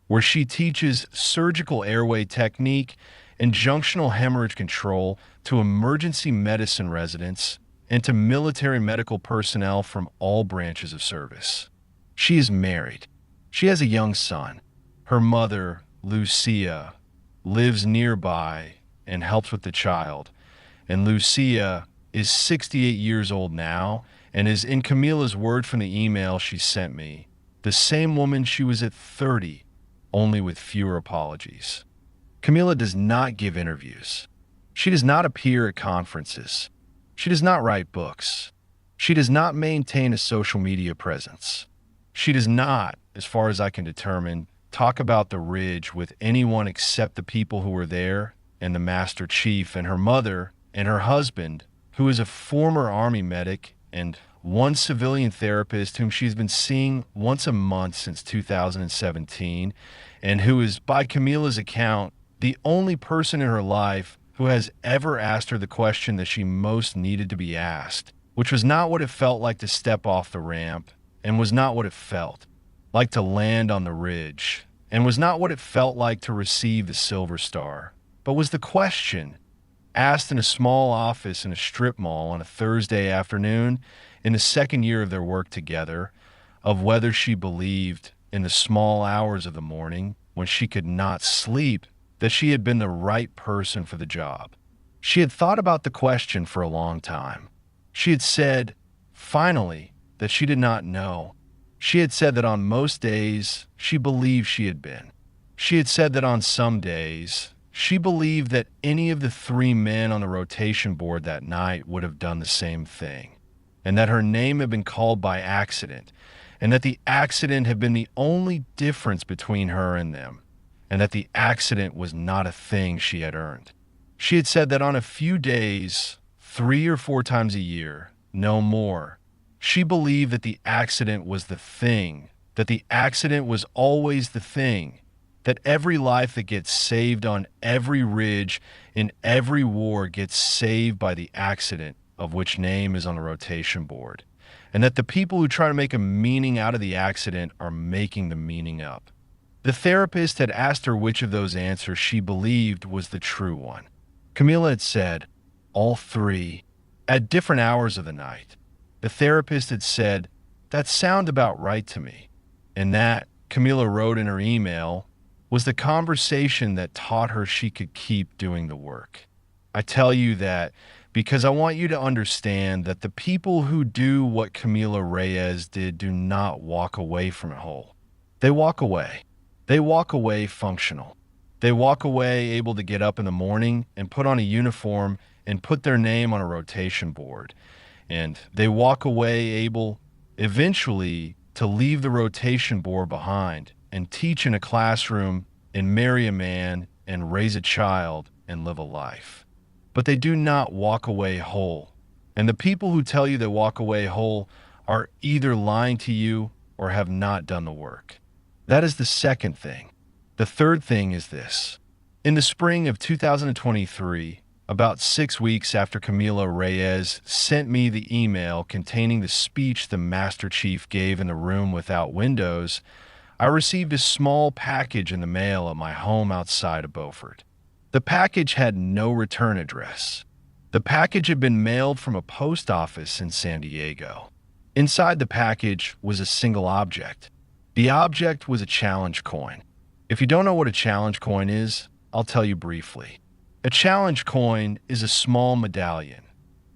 where she teaches surgical airway technique and junctional hemorrhage control to emergency medicine residents and to military medical personnel from all branches of service. She is married. She has a young son. Her mother, Lucia, lives nearby and helps with the child. And Lucia is 68 years old now and is, in Camila's word from the email she sent me, the same woman she was at 30, only with fewer apologies. Camila does not give interviews. She does not appear at conferences. She does not write books. She does not maintain a social media presence. She does not, as far as I can determine, talk about the Ridge with anyone except the people who were there and the Master Chief and her mother and her husband, who is a former Army medic and one civilian therapist whom she's been seeing once a month since 2017, and who is, by Camila's account, the only person in her life who has ever asked her the question that she most needed to be asked, which was not what it felt like to step off the ramp, and was not what it felt like to land on the Ridge, and was not what it felt like to receive the Silver Star, but was the question asked in a small office in a strip mall on a Thursday afternoon in the second year of their work together, of whether she believed in the small hours of the morning when she could not sleep that she had been the right person for the job. She had thought about the question for a long time. She had said, finally, that she did not know. She had said that on most days, she believed she had been. She had said that on some days, she believed that any of the three men on the rotation board that night would have done the same thing, and that her name had been called by accident, and that the accident had been the only difference between her and them, and that the accident was not a thing she had earned. She had said that on a few days, 3 or 4 times a year, no more, she believed that the accident was the thing, that the accident was always the thing, that every life that gets saved on every ridge in every war gets saved by the accident of which name is on the rotation board, and that the people who try to make a meaning out of the accident are making the meaning up. The therapist had asked her which of those answers she believed was the true one. Camila had said, all 3, at different hours of the night. The therapist had said, that sound about right to me. And that, Camila wrote in her email, was the conversation that taught her she could keep doing the work. I tell you that because I want you to understand that the people who do what Camila Reyes did do not walk away from it whole. They walk away. They walk away functional. They walk away able to get up in the morning and put on a uniform and put their name on a rotation board. And they walk away able, eventually, to leave the rotation board behind and teach in a classroom and marry a man and raise a child and live a life. But they do not walk away whole. And the people who tell you they walk away whole are either lying to you or have not done the work. That is the second thing. The third thing is this. In the spring of 2023, about 6 weeks after Camila Reyes sent me the email containing the speech the Master Chief gave in the room without windows, I received a small package in the mail at my home outside of Beaufort. The package had no return address. The package had been mailed from a post office in San Diego. Inside the package was a single object. The object was a challenge coin. If you don't know what a challenge coin is, I'll tell you briefly. A challenge coin is a small medallion,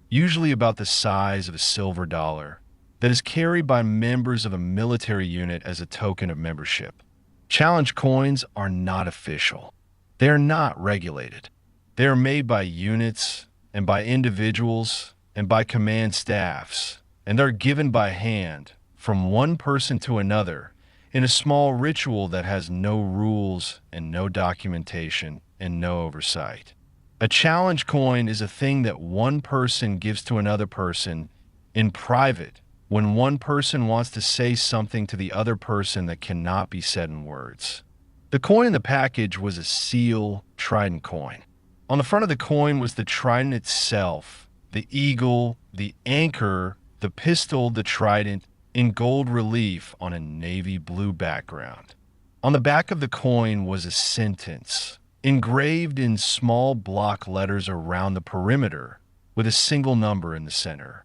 usually about the size of a silver dollar, that is carried by members of a military unit as a token of membership. Challenge coins are not official. They are not regulated. They are made by units and by individuals and by command staffs, and they're given by hand from one person to another in a small ritual that has no rules and no documentation and no oversight. A challenge coin is a thing that one person gives to another person in private when one person wants to say something to the other person that cannot be said in words. The coin in the package was a seal trident coin. On the front of the coin was the trident itself, the eagle, the anchor, the pistol, the trident, in gold relief on a navy blue background. On the back of the coin was a sentence, engraved in small block letters around the perimeter with a single number in the center.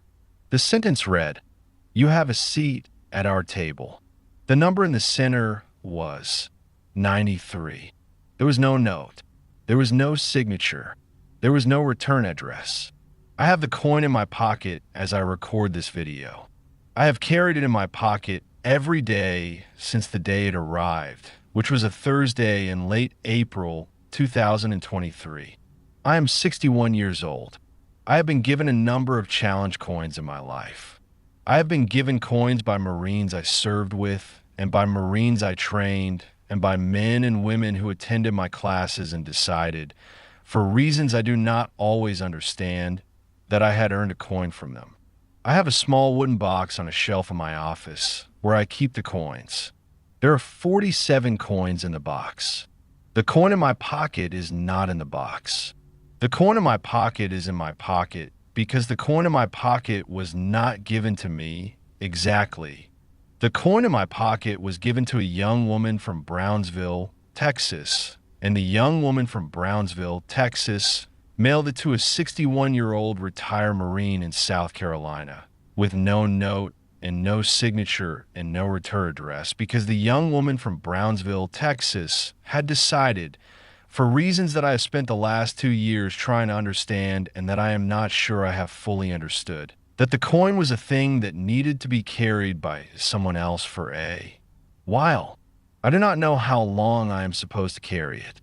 The sentence read, "You have a seat at our table." The number in the center was 93. There was no note. There was no signature. There was no return address. I have the coin in my pocket as I record this video. I have carried it in my pocket every day since the day it arrived, which was a Thursday in late April 2023. I am 61 years old. I have been given a number of challenge coins in my life. I have been given coins by Marines I served with, and by Marines I trained, and by men and women who attended my classes and decided, for reasons I do not always understand, that I had earned a coin from them. I have a small wooden box on a shelf in my office where I keep the coins. There are 47 coins in the box. The coin in my pocket is not in the box. The coin in my pocket is in my pocket because the coin in my pocket was not given to me exactly. The coin in my pocket was given to a young woman from Brownsville, Texas, and the young woman from Brownsville, Texas, mailed it to a 61-year-old retired Marine in South Carolina with no note and no signature and no return address because the young woman from Brownsville, Texas, had decided, for reasons that I have spent the last 2 years trying to understand and that I am not sure I have fully understood, that the coin was a thing that needed to be carried by someone else for a while. I do not know how long I am supposed to carry it.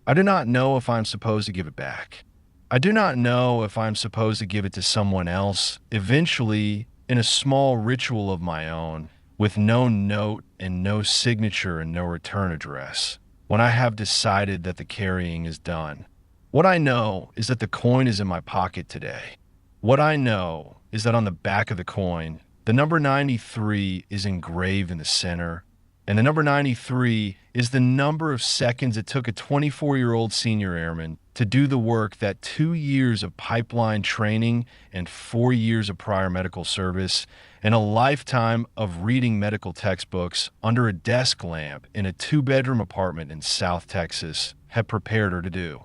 I do not know if I am supposed to give it back. I do not know if I am supposed to give it to someone else eventually in a small ritual of my own with no note and no signature and no return address when I have decided that the carrying is done. What I know is that the coin is in my pocket today. What I know is that on the back of the coin, the number 93 is engraved in the center, and the number 93 is the number of seconds it took a 24-year-old senior airman to do the work that 2 years of pipeline training and 4 years of prior medical service and a lifetime of reading medical textbooks under a desk lamp in a 2-bedroom apartment in South Texas had prepared her to do.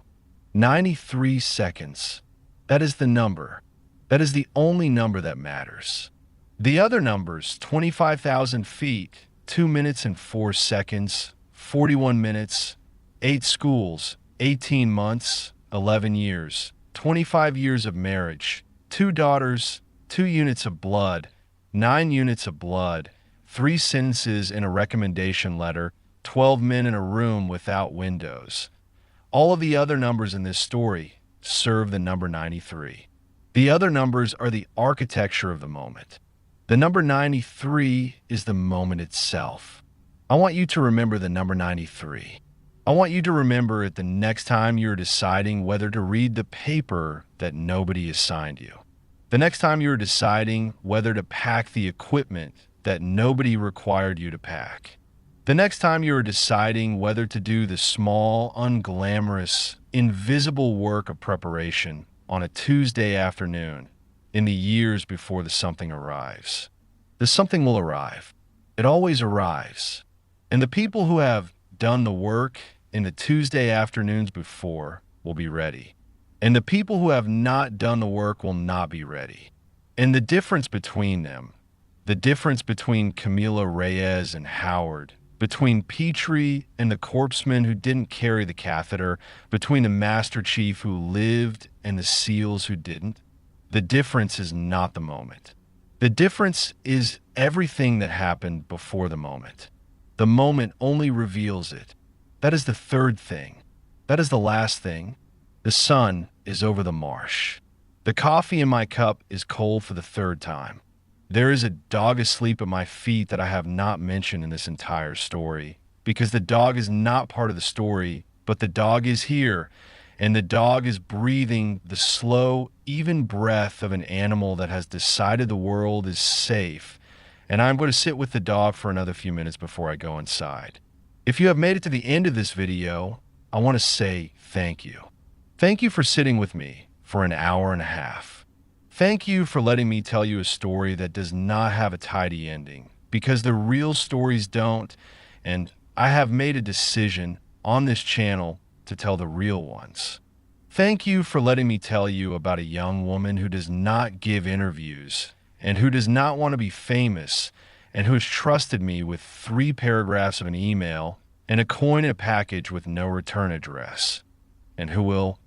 93 seconds. That is the number. That is the only number that matters. The other numbers, 25,000 feet, 2 minutes and 4 seconds, 41 minutes, 8 schools, 18 months, 11 years, 25 years of marriage, 2 daughters, 2 units of blood, 9 units of blood, 3 sentences in a recommendation letter, 12 men in a room without windows. All of the other numbers in this story serve the number 93. The other numbers are the architecture of the moment. The number 93 is the moment itself. I want you to remember the number 93. I want you to remember it the next time you're deciding whether to read the paper that nobody assigned you. The next time you're deciding whether to pack the equipment that nobody required you to pack. The next time you're deciding whether to do the small, unglamorous, invisible work of preparation on a Tuesday afternoon in the years before the something arrives. The something will arrive. It always arrives. And the people who have done the work in the Tuesday afternoons before will be ready. And the people who have not done the work will not be ready. And the difference between them, the difference between Camila Reyes and Howard, between Petrie and the corpsman who didn't carry the catheter, between the Master Chief who lived and the SEALs who didn't, the difference is not the moment. The difference is everything that happened before the moment. The moment only reveals it. That is the third thing. That is the last thing. The sun is over the marsh. The coffee in my cup is cold for the third time. There is a dog asleep at my feet that I have not mentioned in this entire story, because the dog is not part of the story, but the dog is here, and the dog is breathing the slow, even breath of an animal that has decided the world is safe, and I'm going to sit with the dog for another few minutes before I go inside. If you have made it to the end of this video, I want to say thank you. Thank you for sitting with me for an hour and a half. Thank you for letting me tell you a story that does not have a tidy ending, because the real stories don't, and I have made a decision on this channel to tell the real ones. Thank you for letting me tell you about a young woman who does not give interviews and who does not want to be famous and who has trusted me with 3 paragraphs of an email and a coin in a package with no return address, and who will,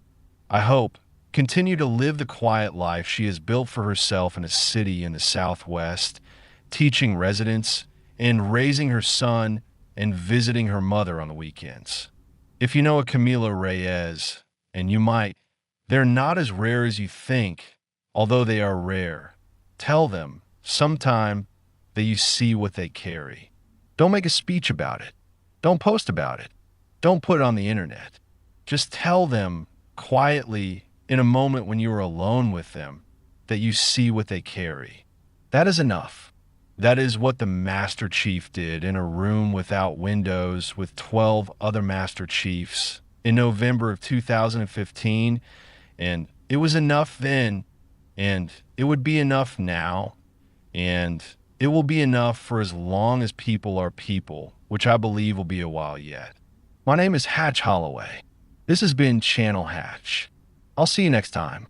I hope, continue to live the quiet life she has built for herself in a city in the Southwest, teaching residents and raising her son and visiting her mother on the weekends. If you know a Camila Reyes, and you might, they're not as rare as you think, although they are rare. Tell them sometime that you see what they carry. Don't make a speech about it. Don't post about it. Don't put it on the internet. Just tell them quietly in a moment when you are alone with them that you see what they carry. That is enough. That is what the Master Chief did in a room without windows with 12 other Master Chiefs in November of 2015, and it was enough then, and it would be enough now, and it will be enough for as long as people are people, which I believe will be a while yet. My name is Hatch Holloway. This has been Channel Hatch. I'll see you next time.